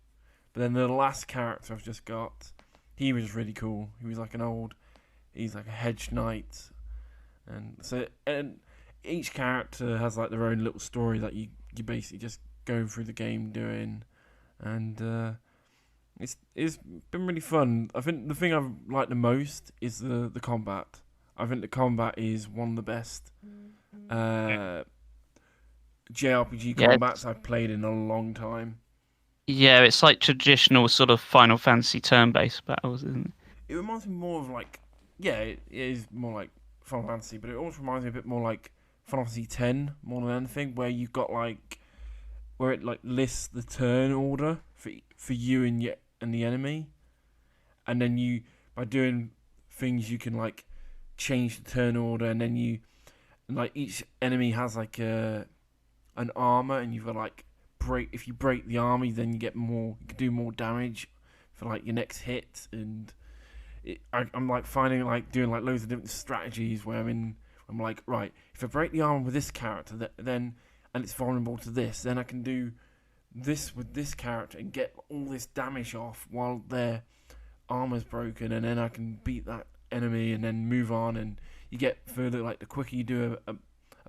But then the last character I've just got, he was really cool. He's like a hedge knight, and each character has like their own little story that you basically just go through the game doing, and it's been really fun. I think the thing I've liked the most is the combat. I think the combat is one of the best JRPG combats I've played in a long time. Yeah, it's like traditional sort of Final Fantasy turn-based battles, isn't it? It reminds me more of like, yeah, it is more like Final Fantasy, but it also reminds me a bit more like Final Fantasy X more than anything, where you've got like, where it like lists the turn order for you and the enemy, and then you, by doing things, you can like change the turn order, and then like each enemy has like an armor, and you've got like if you break the armor, then you can do more damage for like your next hit. And I'm like finding like doing like loads of different strategies where I'm like, right, if I break the armor with this character, then and it's vulnerable to this, then I can do this with this character and get all this damage off while their armor's broken, and then I can beat that enemy and then move on. And you get further, like the quicker you do a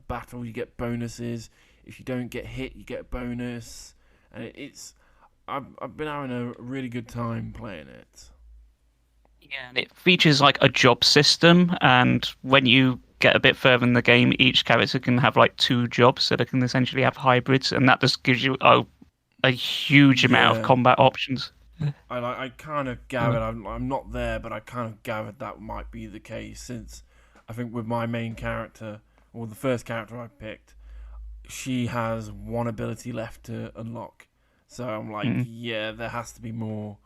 battle, you get bonuses. If you don't get hit, you get a bonus, and I've been having a really good time playing it. Yeah, and it features like a job system, and when you get a bit further in the game, each character can have like 2 jobs, so they can essentially have hybrids, and that just gives you a huge amount of combat options. I kind of gathered, I'm not there, but I kind of gathered that might be the case, since I think with my main character, or the first character I picked, she has one ability left to unlock. So I'm like, yeah, there has to be more.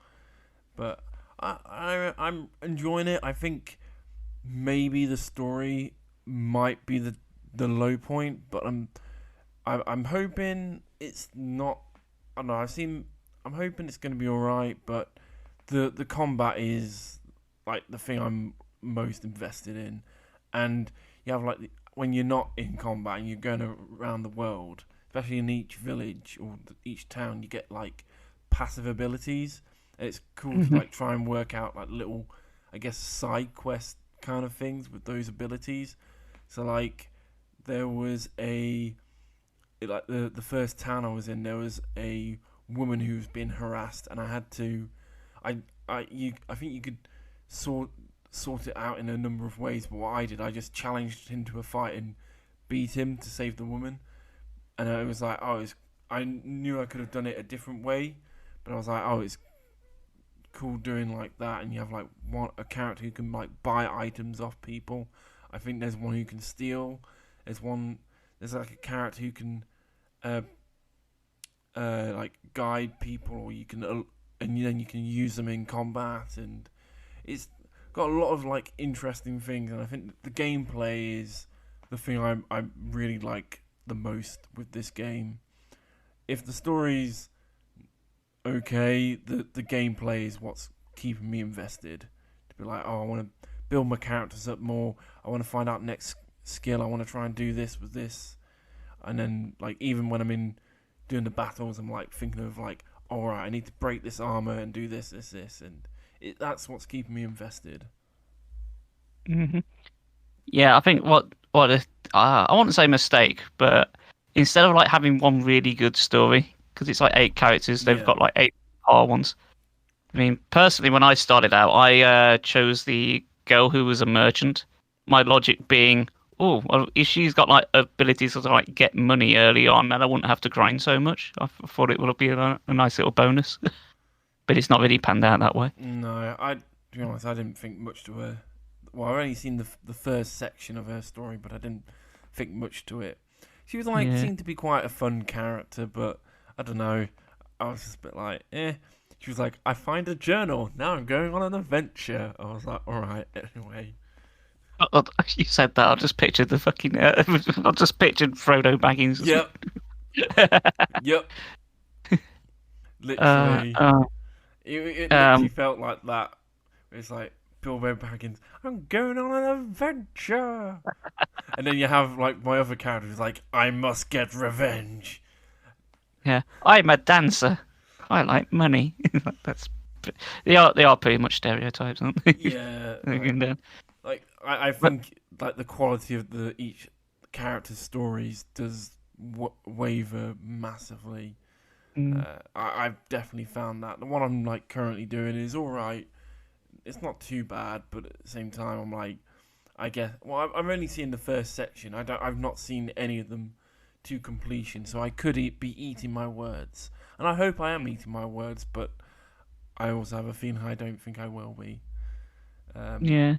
But I'm enjoying it. I think maybe the story might be the low point, but I'm hoping it's not. I don't know. I'm hoping it's going to be all right, but the combat is like the thing I'm most invested in, and you have like when you're not in combat and you're going around the world, especially in each village or each town, you get like passive abilities. And it's cool to like try and work out like little, I guess, side quest kind of things with those abilities. So like there was the first town I was in, there was a woman who was being harassed, and I think you could sort it out in a number of ways, but what I did, I just challenged him to a fight and beat him to save the woman. And it was like, I knew I could have done it a different way, but I was like, it's cool doing like that. And you have like a character who can like buy items off people. I think there's one who can steal. There's like a character who can like guide people, or you can and then you can use them in combat, and it's got a lot of like interesting things. And I think the gameplay is the thing I really like the most with this game. If the story's okay, the gameplay is what's keeping me invested. To be like, I want to build my characters up more. I want to find out next skill. I want to try and do this with this. And then like even when I'm doing the battles, I'm like thinking of like, all right, I need to break this armor and do this, and that's what's keeping me invested. Yeah, I think what I wouldn't say mistake, but instead of like having one really good story, because it's like 8 characters, they've Yeah. got like 8 ones. I mean, personally, when I started out, I chose the girl who was a merchant. My logic being, oh, well, if she's got like abilities to like get money early on, then I wouldn't have to grind so much. Thought it would be a nice little bonus, but it's not really panned out that way. No, to be honest, I didn't think much to her. Well, I've only seen the first section of her story, but I didn't think much to it. She was like, Yeah. seemed to be quite a fun character, but I don't know. I was just a bit like, eh. She was like, I find a journal. Now I'm going on an adventure. I was like, all right, anyway. You said that. I just pictured the fucking. I just pictured Frodo Baggins. Yep. Yep. Literally. It literally felt like that. It's like Bilbo Baggins, I'm going on an adventure. And then you have like my other character who's like, I must get revenge. Yeah, I'm a dancer. I like money. That's they are pretty much stereotypes, aren't they? Yeah. Like, I think like the quality of each character's stories does waver massively. I've definitely found that the one I'm like currently doing is all right. It's not too bad, but at the same time, I'm like, I guess. Well, I'm only seeing the first section. I've not seen any of them to completion, so I could be eating my words, and I hope I am eating my words. But I also have a feeling I don't think I will be. yeah.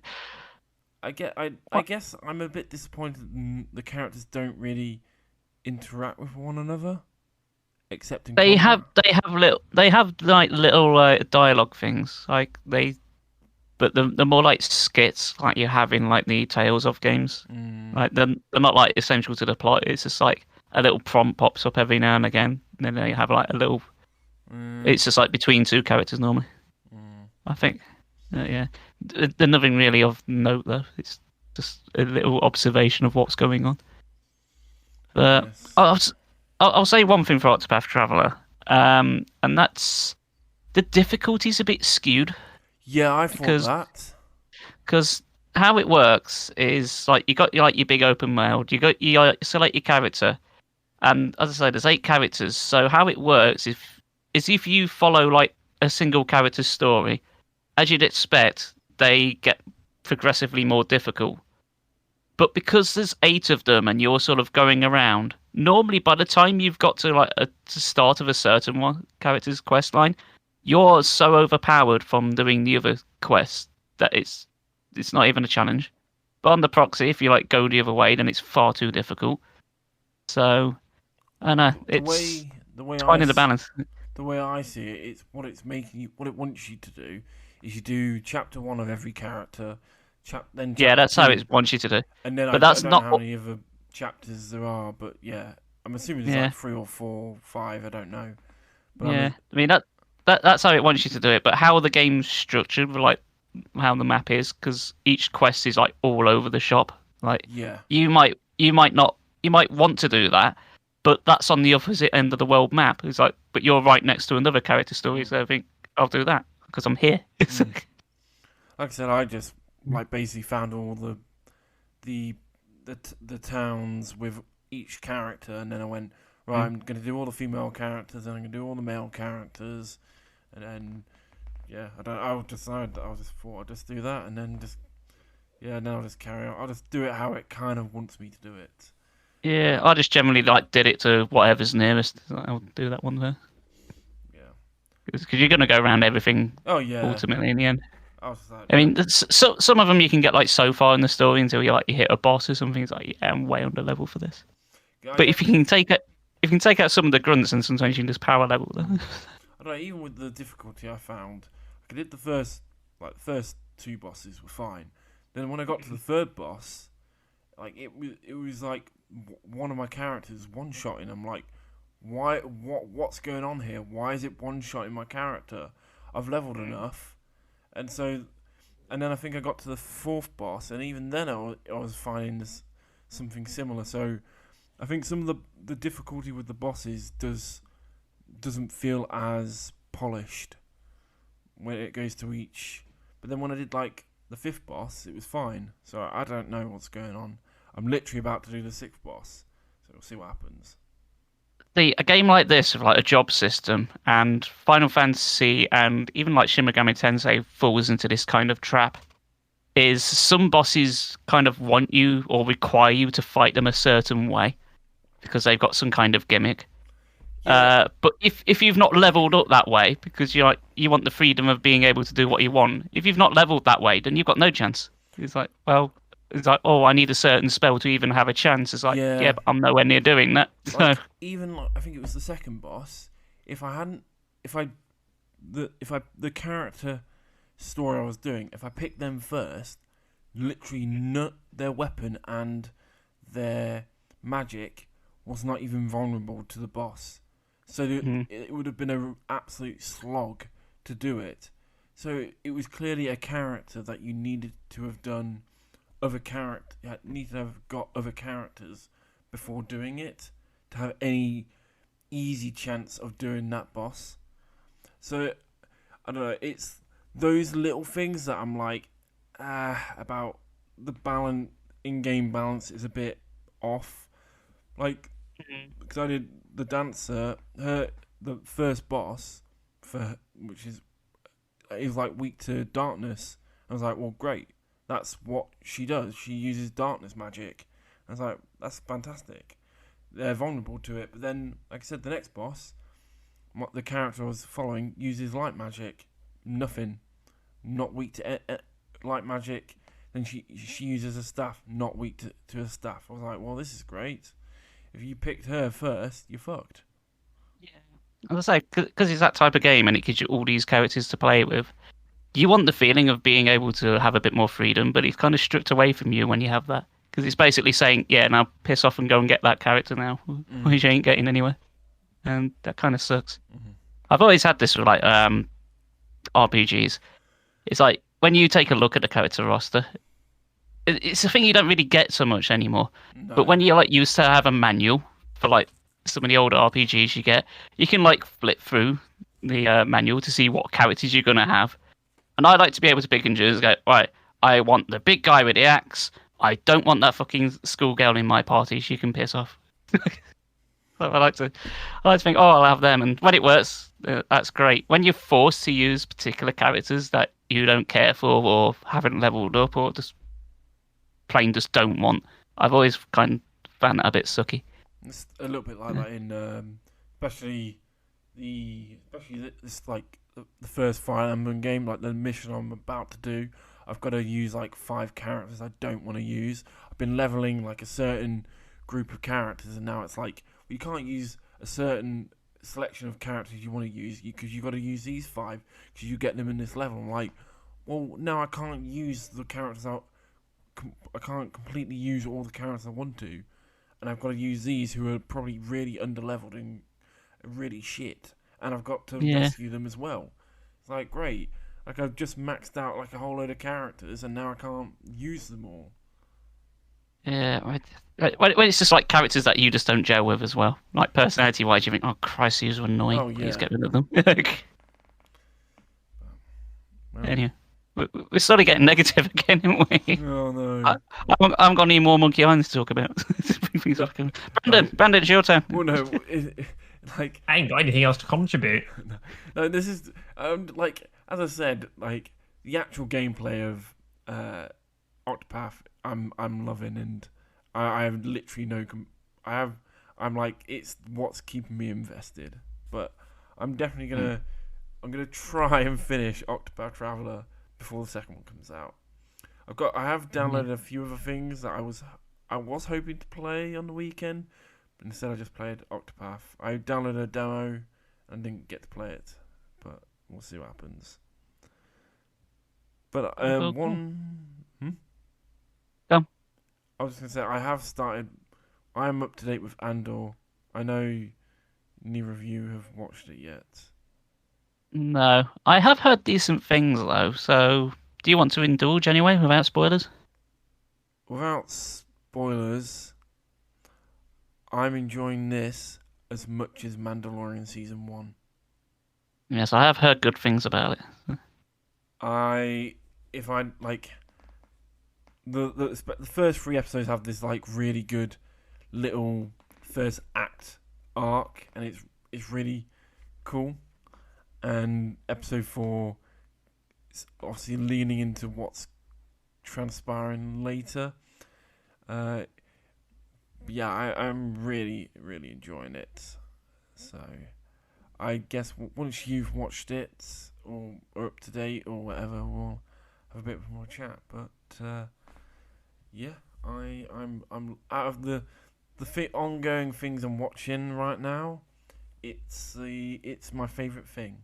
I guess I'm a bit disappointed the characters don't really interact with one another, except in They combat. have like little dialogue things but they're more like skits like you have in like the Tales of games. Like they're not like essential to the plot. It's just like a little prompt pops up every now and again, and then they have like a little. It's just like between two characters normally. I think. Yeah, there's nothing really of note though. It's just a little observation of what's going on. But Yes. I'll say one thing for Octopath Traveler, and that's the difficulty's a bit skewed. Yeah, I thought Because- that. Because how it works is like you got your big open world. You select your character, and as I say, there's 8 characters. So how it works is if you follow like a single character's story, as you'd expect, they get progressively more difficult. But because there's 8 of them and you're sort of going around, normally by the time you've got to like the start of a certain one character's quest line, you're so overpowered from doing the other quests that it's not even a challenge. But on the proxy, if you like go the other way, then it's far too difficult. So I know it's the way finding the balance. The way I see it, it's what it's making you. What it wants you to do is you do chapter 1 of every character. Then Yeah, that's chapter how 2, it wants you to do. And then But I that's don't not know how what- many other chapters there are, but yeah, I'm assuming there's Yeah. like 3 or 4, 5. I don't know. But Yeah, I mean that's how it wants you to do it. But how the game's structured, like how the map is, because each quest is like all over the shop. Like yeah, you might want to do that, but that's on the opposite end of the world map. It's like, but you're right next to another character story, so I think I'll do that because I'm here. like I said, I just like basically found all the towns with each character, and then I went right. I'm gonna do all the female characters, and I'm gonna do all the male characters, and then yeah, I just thought I'll just do that, and then just now I'll just carry on. I'll just do it how it kind of wants me to do it. Yeah, I just generally like did it to whatever's nearest. I'll do that one there Yeah. because you're gonna go around everything Oh yeah. ultimately in the end. I was just like, I mean, so some of them you can get like so far in the story until you hit a boss or something. It's like, yeah, I'm way under level for this. But if you can take out some of the grunts, and sometimes you can just power level them. I don't know, even with the difficulty I found, I did the first 2 bosses were fine. Then when I got to the 3rd boss, like it was like one of my characters one-shotting. I'm like, what's going on here? Why is it one-shotting my character? I've leveled enough, and then I think I got to the 4th boss, and even then I was finding this something similar. So I think some of the difficulty with the bosses doesn't feel as polished when it goes to each. But then when I did like the 5th boss, it was fine. So I don't know what's going on. I'm literally about to do the 6th boss, so we'll see what happens. See, a game like this with like a job system and Final Fantasy and even like Shin Megami Tensei falls into this kind of trap is some bosses kind of want you or require you to fight them a certain way because they've got some kind of gimmick. Yeah. But if you've not leveled up that way because you want the freedom of being able to do what you want, if you've not leveled that way, then you've got no chance. It's like, oh, I need a certain spell to even have a chance. It's like, Yeah. but I'm nowhere near doing that. Like, So even like, I think it was the 2nd boss. The character story I was doing, if I picked them first, literally their weapon and their magic was not even vulnerable to the boss. So it would have been an absolute slog to do it. So it was clearly a character that you needed to have done need to have got other characters before doing it to have any easy chance of doing that boss. So I don't know, it's those little things that I'm like, about the in-game balance is a bit off. Like, because I did the dancer, the first boss which is like weak to darkness. I was like, well, great. That's what she does. She uses darkness magic. I was like, that's fantastic. They're vulnerable to it. But then, like I said, the next boss, the character I was following, uses light magic. Nothing. Not weak to light magic. Then she uses a staff. Not weak to a staff. I was like, well, this is great. If you picked her first, you're fucked. yeah, as I say, because it's that type of game and it gives you all these characters to play with. You want the feeling of being able to have a bit more freedom, but it's kind of stripped away from you when you have that. Because it's basically saying, yeah, now piss off and go and get that character now, which you ain't getting anywhere. And that kind of sucks. Mm-hmm. I've always had this with like RPGs. It's like, when you take a look at the character roster, it's a thing you don't really get so much anymore. No. But when you like used to have a manual for like some of the older RPGs you can like flip through the manual to see what characters you're going to have. And I like to be able to pick and choose. Go, right, I want the big guy with the axe. I don't want that fucking schoolgirl in my party. She can piss off. So I like to think, oh, I'll have them. And when it works, that's great. When you're forced to use particular characters that you don't care for or haven't leveled up or just plain just don't want, I've always kind of found that a bit sucky. It's a little bit like that in, especially this like the first Fire Emblem game, like the mission I'm about to do. I've got to use like 5 characters I don't want to use. I've been leveling like a certain group of characters, and now it's like you can't use a certain selection of characters you want to use because you've got to use these 5 because you get them in this level. I'm like, well, now I can't use the characters out. I can't completely use all the characters I want to, and I've got to use these who are probably really underleveled and really shit, and I've got to rescue them as well. It's like, great, like I've just maxed out like a whole load of characters, and now I can't use them all. Yeah, when it's just like characters that you just don't gel with as well, like personality-wise, you think, oh Christ, these are annoying. Oh, yeah. Please get rid of them. Well, Anyway, we're sort of getting negative again, aren't we? oh no. I'm gonna need more Monkey Island to talk about. Brandon, it's your turn. Well, no, like I ain't got anything else to contribute. no, this is like as I said, like the actual gameplay of Octopath, I'm loving, and I have literally I'm like, it's what's keeping me invested. But I'm definitely gonna try and finish Octopath Traveler before the second one comes out. I have downloaded a few other things that I was hoping to play on the weekend, but instead I just played Octopath. I downloaded a demo and didn't get to play it, but we'll see what happens. But Go. I was just gonna say I am up to date with Andor. I know neither of you have watched it yet. No, I have heard decent things though. So, do you want to indulge anyway without spoilers? Without spoilers, I'm enjoying this as much as Mandalorian Season 1. Yes, I have heard good things about it. the first 3 episodes have this like really good little first act arc, and it's really cool. And episode 4 is obviously leaning into what's transpiring later. Yeah, I'm really enjoying it. So I guess once you've watched it or up to date or whatever, we'll have a bit more chat. But yeah, I'm out of the ongoing things I'm watching right now. It's my favourite thing.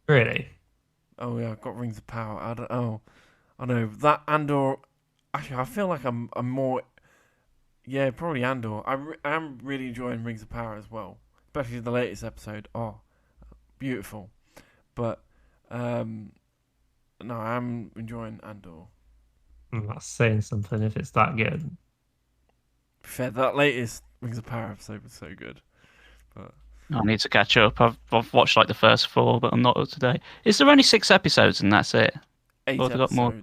Really? Oh yeah, I've got Rings of Power. I know that Andor. Actually, I feel like I'm more. Yeah, probably Andor. I am really enjoying Rings of Power as well, especially the latest episode. Oh, beautiful. But no, I'm enjoying Andor. That's saying something if it's that good. Fair, that latest Rings of Power episode was so good. But I need to catch up. I've watched like the first 4, but I'm not up to date. Is there only 6 episodes and that's it? 8 Or have they episodes. got more?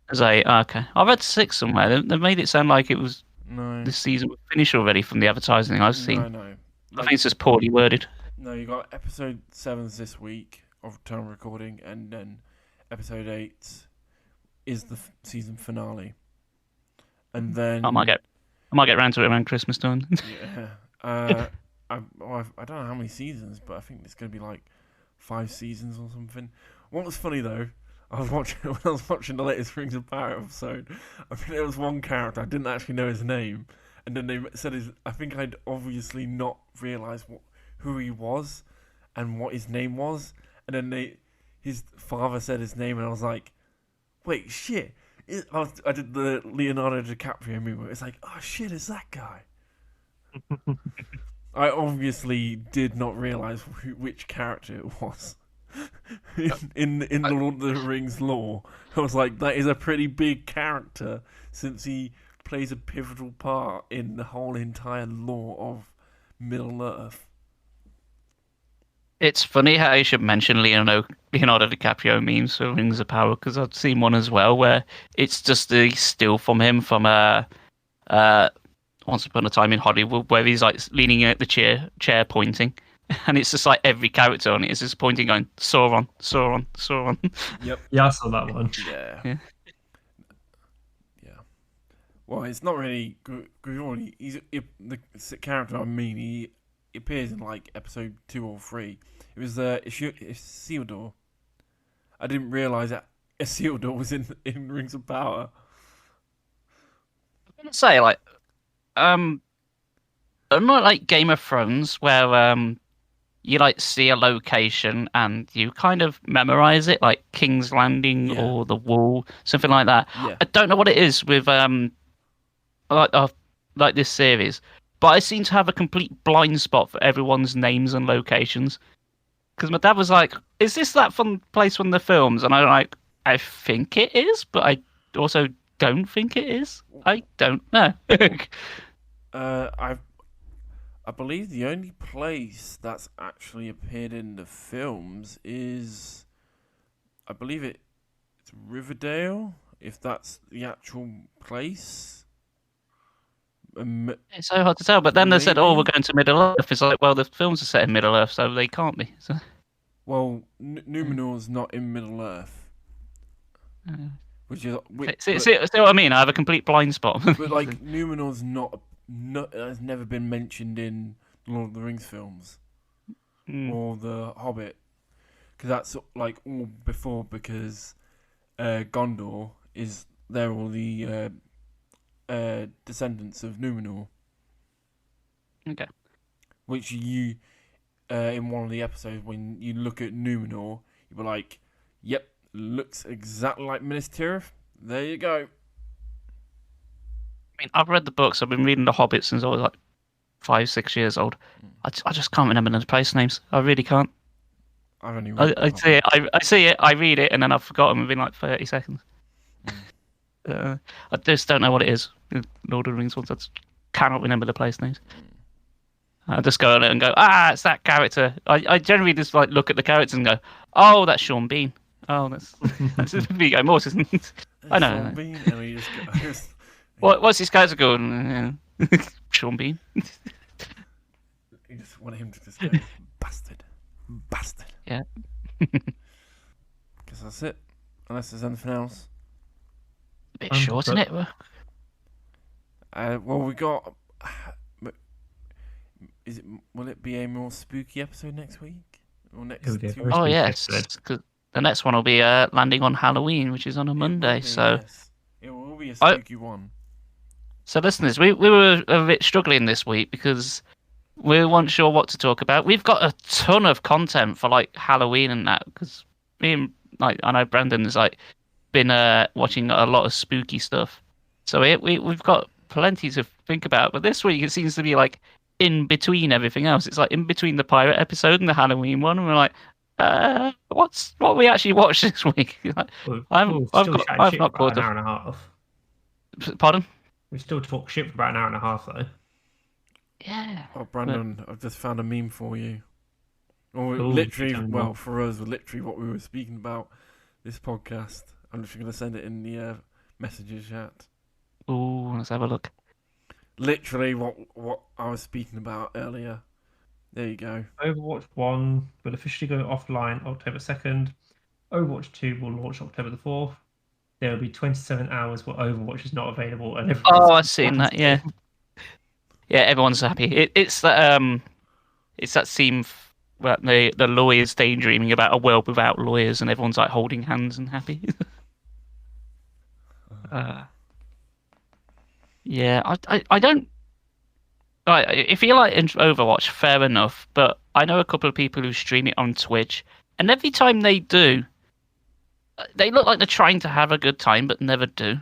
There's 8. Okay, I read 6 somewhere. They made it sound like it was No. this season was finished already from the advertising I've seen. No. I think it's just poorly worded. No, you got episode 7's this week of time recording, and then episode 8 is the season finale. And then I might get around to it around Christmas time. yeah. I don't know how many seasons, but I think it's going to be like 5 seasons or something. What was funny though, when I was watching the latest Rings of Power episode, I think there was one character I didn't actually know his name, and then they said I think I'd obviously not realised who he was and what his name was, and then his father said his name, and I was like, wait, shit. I did the Leonardo DiCaprio movie. It's like, oh shit, it's that guy. I obviously did not realise which character it was. in the Lord of the Rings lore, I was like, that is a pretty big character since he plays a pivotal part in the whole entire lore of Middle Earth. It's funny how you should mention Leonardo DiCaprio memes for Rings of Power, because I've seen one as well where it's just a still from him from Once Upon a Time in Hollywood, where he's like leaning at the chair pointing, and it's just like every character on it is just pointing, going Sauron, Sauron, Sauron. Yep. Yeah, I saw that one. Yeah. Well, it's not really good. The character. I mean, he appears in like episode 2 or 3. It was Isildur. I didn't realise that Isildur was in Rings of Power. I'm gonna say like, not like Game of Thrones where you like see a location and you kind of memorize it, like King's Landing or the Wall, something like that. Yeah. I don't know what it is with like this series, but I seem to have a complete blind spot for everyone's names and locations. Because my dad was like, "Is this that fun place from the films?" And I'm like, "I think it is, but I also don't think it is. I don't know." I believe the only place that's actually appeared in the films is, I believe it's Riverdale, if that's the actual place. It's so hard to tell. But then they said, "Oh, we're going to Middle Earth." It's like, well, the films are set in Middle Earth, so they can't be. So... Well, Numenor's not in Middle Earth. Which is see what I mean? I have a complete blind spot. But like Numenor's not has never been mentioned in the Lord of the Rings films or the Hobbit, because that's like all before, because Gondor is they're all the descendants of Numenor. Okay. Which you in one of the episodes, when you look at Numenor, you'll be like, "Yep, looks exactly like Minas Tirith." There you go. I mean, I've read the books. I've been reading The Hobbit since I was like 5-6 years old. I just can't remember the place names. I really can't. I've only read I see it, I read it, and then I've forgotten within like 30 seconds. I just don't know what it is. The Lord of the Rings ones, I just cannot remember the place names. I just go on it and go, it's that character. I generally just like look at the characters and go, oh, that's Sean Bean. Oh, that's Viggo Mortensen. I know. Sean Bean, and he just goes. What's this guy's going? Sean Bean. You just want him to just go, bastard. Yeah. Guess that's it. Unless there's anything else. A bit short, isn't it? Well, we got. Will it be a more spooky episode next week? Or next It'll be a 2 very weeks? Oh spooky yes, episode. because the next one will be landing on Halloween, which is on a Monday. So, Yes. It will be a spooky one. so listeners, we were a bit struggling this week because we weren't sure what to talk about. We've got a ton of content for like Halloween and that because me and like I know Brandon's like been watching a lot of spooky stuff, so we've got plenty to think about. But this week it seems to be like in between everything else. It's like in between the pirate episode and the Halloween one, and we're like, what we actually watched this week? Like, I've not caught an hour up. and a half. Pardon? We still talk shit for about an hour and a half though. Yeah. Oh, Brandon, I've just found a meme for you. Or Ooh, literally, tell me well, more. for us, literally what we were speaking about this podcast. I'm just going to send it in the messages chat. Ooh, let's have a look. Literally what I was speaking about earlier. There you go. Overwatch 1 will officially go offline October 2nd. Overwatch 2 will launch October the 4th. There will be 27 hours where Overwatch is not available. And Oh, I've seen that. Yeah. Yeah, everyone's happy. It's that scene where the lawyers daydreaming about a world without lawyers, and everyone's like holding hands and happy. Yeah, I don't. If you like Overwatch, fair enough. But I know a couple of people who stream it on Twitch, and every time they do, they look like they're trying to have a good time, but never do.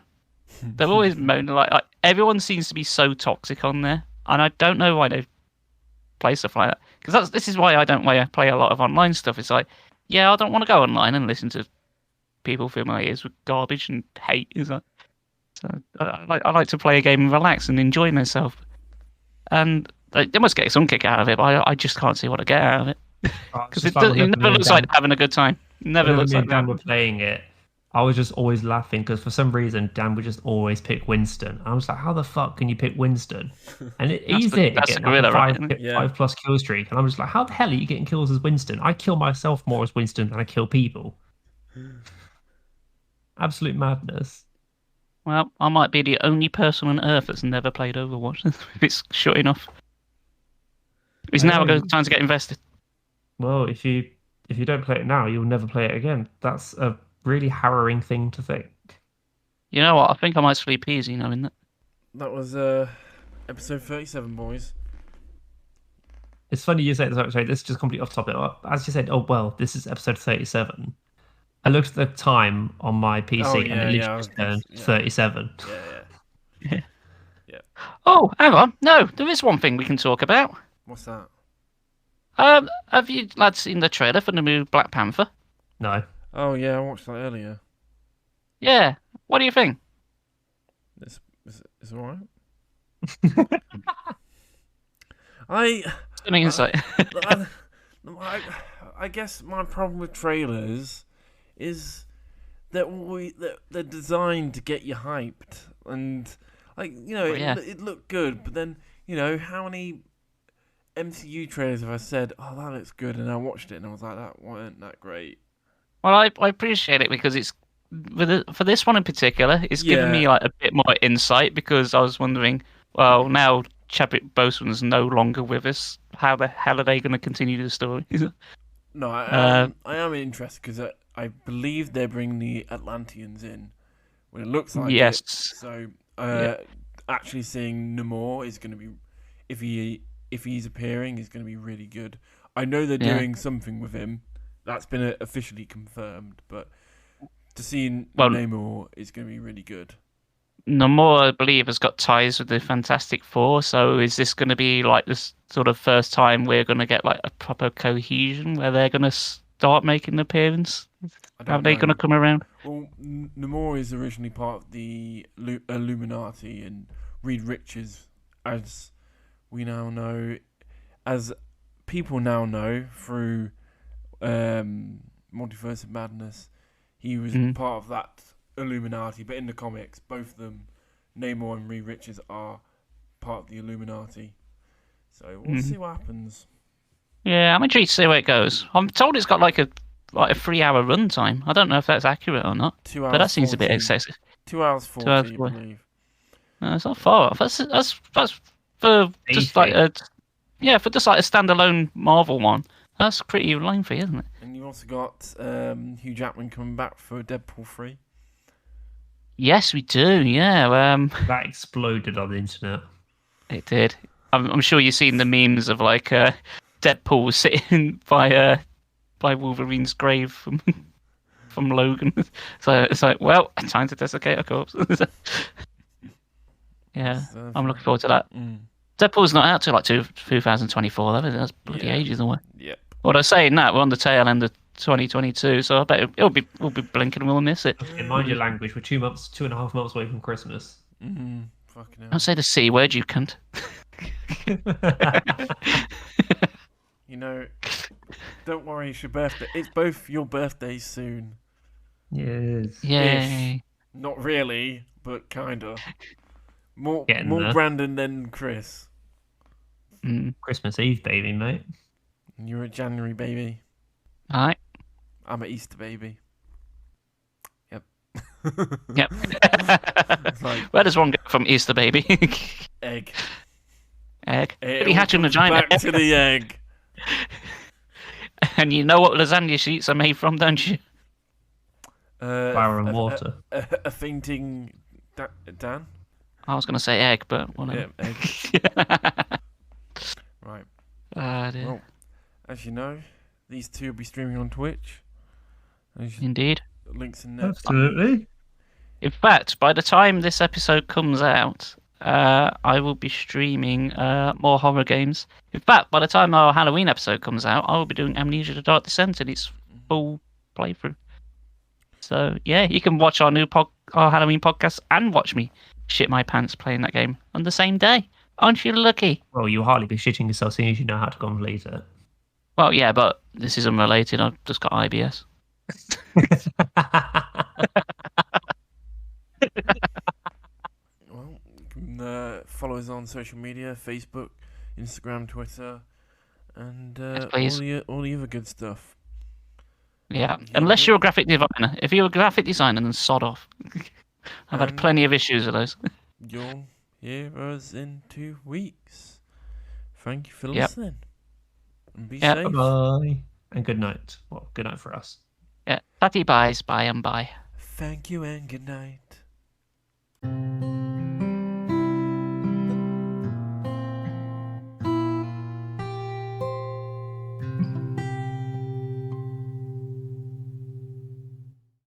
They're always moaning like everyone seems to be so toxic on there, and I don't know why they play stuff like that. Because this is why I don't play a lot of online stuff. It's like, yeah, I don't want to go online and listen to people fill my ears with garbage and hate. Is that? So I like to play a game and relax and enjoy myself. And they must get some kick out of it, but I just can't see what I get out of it. Because it never looks like having a good time. Never looks like Dan that. were playing it. I was just always laughing because for some reason Dan would just always pick Winston. I was like, how the fuck can you pick Winston? And he's there that's getting the gorilla, like right? Yeah. 5+ kill streak. And I'm just like, how the hell are you getting kills as Winston? I kill myself more as Winston than I kill people. Absolute madness. Well, I might be the only person on Earth that's never played Overwatch. If it's short enough. It's now a good time to get invested. Well, if you don't play it now, you'll never play it again. That's a really harrowing thing to think. You know what? I think I might sleep easy knowing that. That was episode 37, boys. It's funny you say this. Sorry, this is just completely off topic. As you said, oh well, this is episode 37. I looked at the time on my PC and it literally just turned 37. Yeah. Oh, hang on. No, there is one thing we can talk about. What's that? Have you lads seen the trailer for the new Black Panther? No. Oh yeah, I watched that earlier. Yeah. What do you think? It's alright. Any insight? I guess my problem with trailers is that they're designed to get you hyped, and it looked good, but then how many MCU trailers have I said, oh that looks good, and I watched it and I was like, that weren't that great. Well, I appreciate it because it's for this one in particular, it's given me like a bit more insight because I was wondering, well, now Chadwick Boseman's no longer with us. How the hell are they going to continue the story? No, I am interested because I believe they're bringing the Atlanteans in. Well, it looks like yes. it. So actually seeing Namor is going to be, if he's appearing, is going to be really good. I know they're doing something with him. That's been officially confirmed, but to see Namor is going to be really good. Namor, I believe, has got ties with the Fantastic Four, so is this going to be like this sort of first time we're going to get like a proper cohesion where they're going to start making an appearance? How are they going to come around? Well, Namor is originally part of the Illuminati, and Reed Richards, as we now know, as people now know through Multiverse of Madness, he was part of that Illuminati, but in the comics, both of them, Namor and Reed Richards, are part of the Illuminati. So we'll see what happens. Yeah, I'm intrigued to see where it goes. I'm told it's got like a 3-hour runtime. I don't know if that's accurate or not. 2 hours. But that seems a bit 40. excessive. 2 hours 40, 2 hours I 40. believe. No, it's not far off. That's for just like a for just like a standalone Marvel one. That's pretty lengthy, isn't it? And you've also got Hugh Jackman coming back for Deadpool 3. Yes, we do. Yeah, That exploded on the internet. it did. I'm sure you've seen the memes of like Deadpool sitting by Wolverine's grave from Logan. So it's like, well, time to desiccate a corpse. Yeah, I'm looking forward to that. Deadpool's not out till like 2024 though. That's bloody ages away. Yep. What I say in that, we're on the tail end of 2022, so I bet we'll be blinking and we'll miss it. In mind your language, we're 2.5 months away from Christmas. Fucking hell. Don't say the C word, you cunt. You know, don't worry, it's your birthday. It's both your birthdays soon. Yes. Yay. Not really, but kinda. More Getting there. Brandon than Chris. Christmas Eve, baby, mate. And you're a January baby. Alright. I'm an Easter baby. Yep. Yep. It's like Where does one go from Easter baby? egg. Egg. It Could he hatch a vagina? back to the egg. And you know what lasagna sheets are made from, don't you? Flour and water. A fainting Dan? I was going to say egg, but whatever. Yeah, egg. Right. Dear. Well, as you know, these two will be streaming on Twitch. Indeed. Links in there. Absolutely. In fact, by the time this episode comes out, I will be streaming more horror games. In fact, by the time our Halloween episode comes out, I will be doing Amnesia: The Dark Descent in its full playthrough. So yeah, you can watch our Halloween podcast and watch me shit my pants playing that game on the same day. Aren't you lucky? Well, you'll hardly be shitting yourself seeing as you know how to complete it. Well, yeah, but this is unrelated. I've just got IBS. Well, you can follow us on social media, Facebook, Instagram, Twitter, and please. all the other good stuff. Yeah, unless you're a graphic designer. If you're a graphic designer, then sod off. I've had plenty of issues with those. You'll hear us in 2 weeks. Thank you for listening. And be safe. Bye. And good night. Well, good night for us. Yeah, tatty buys, bye and bye. Thank you and good night.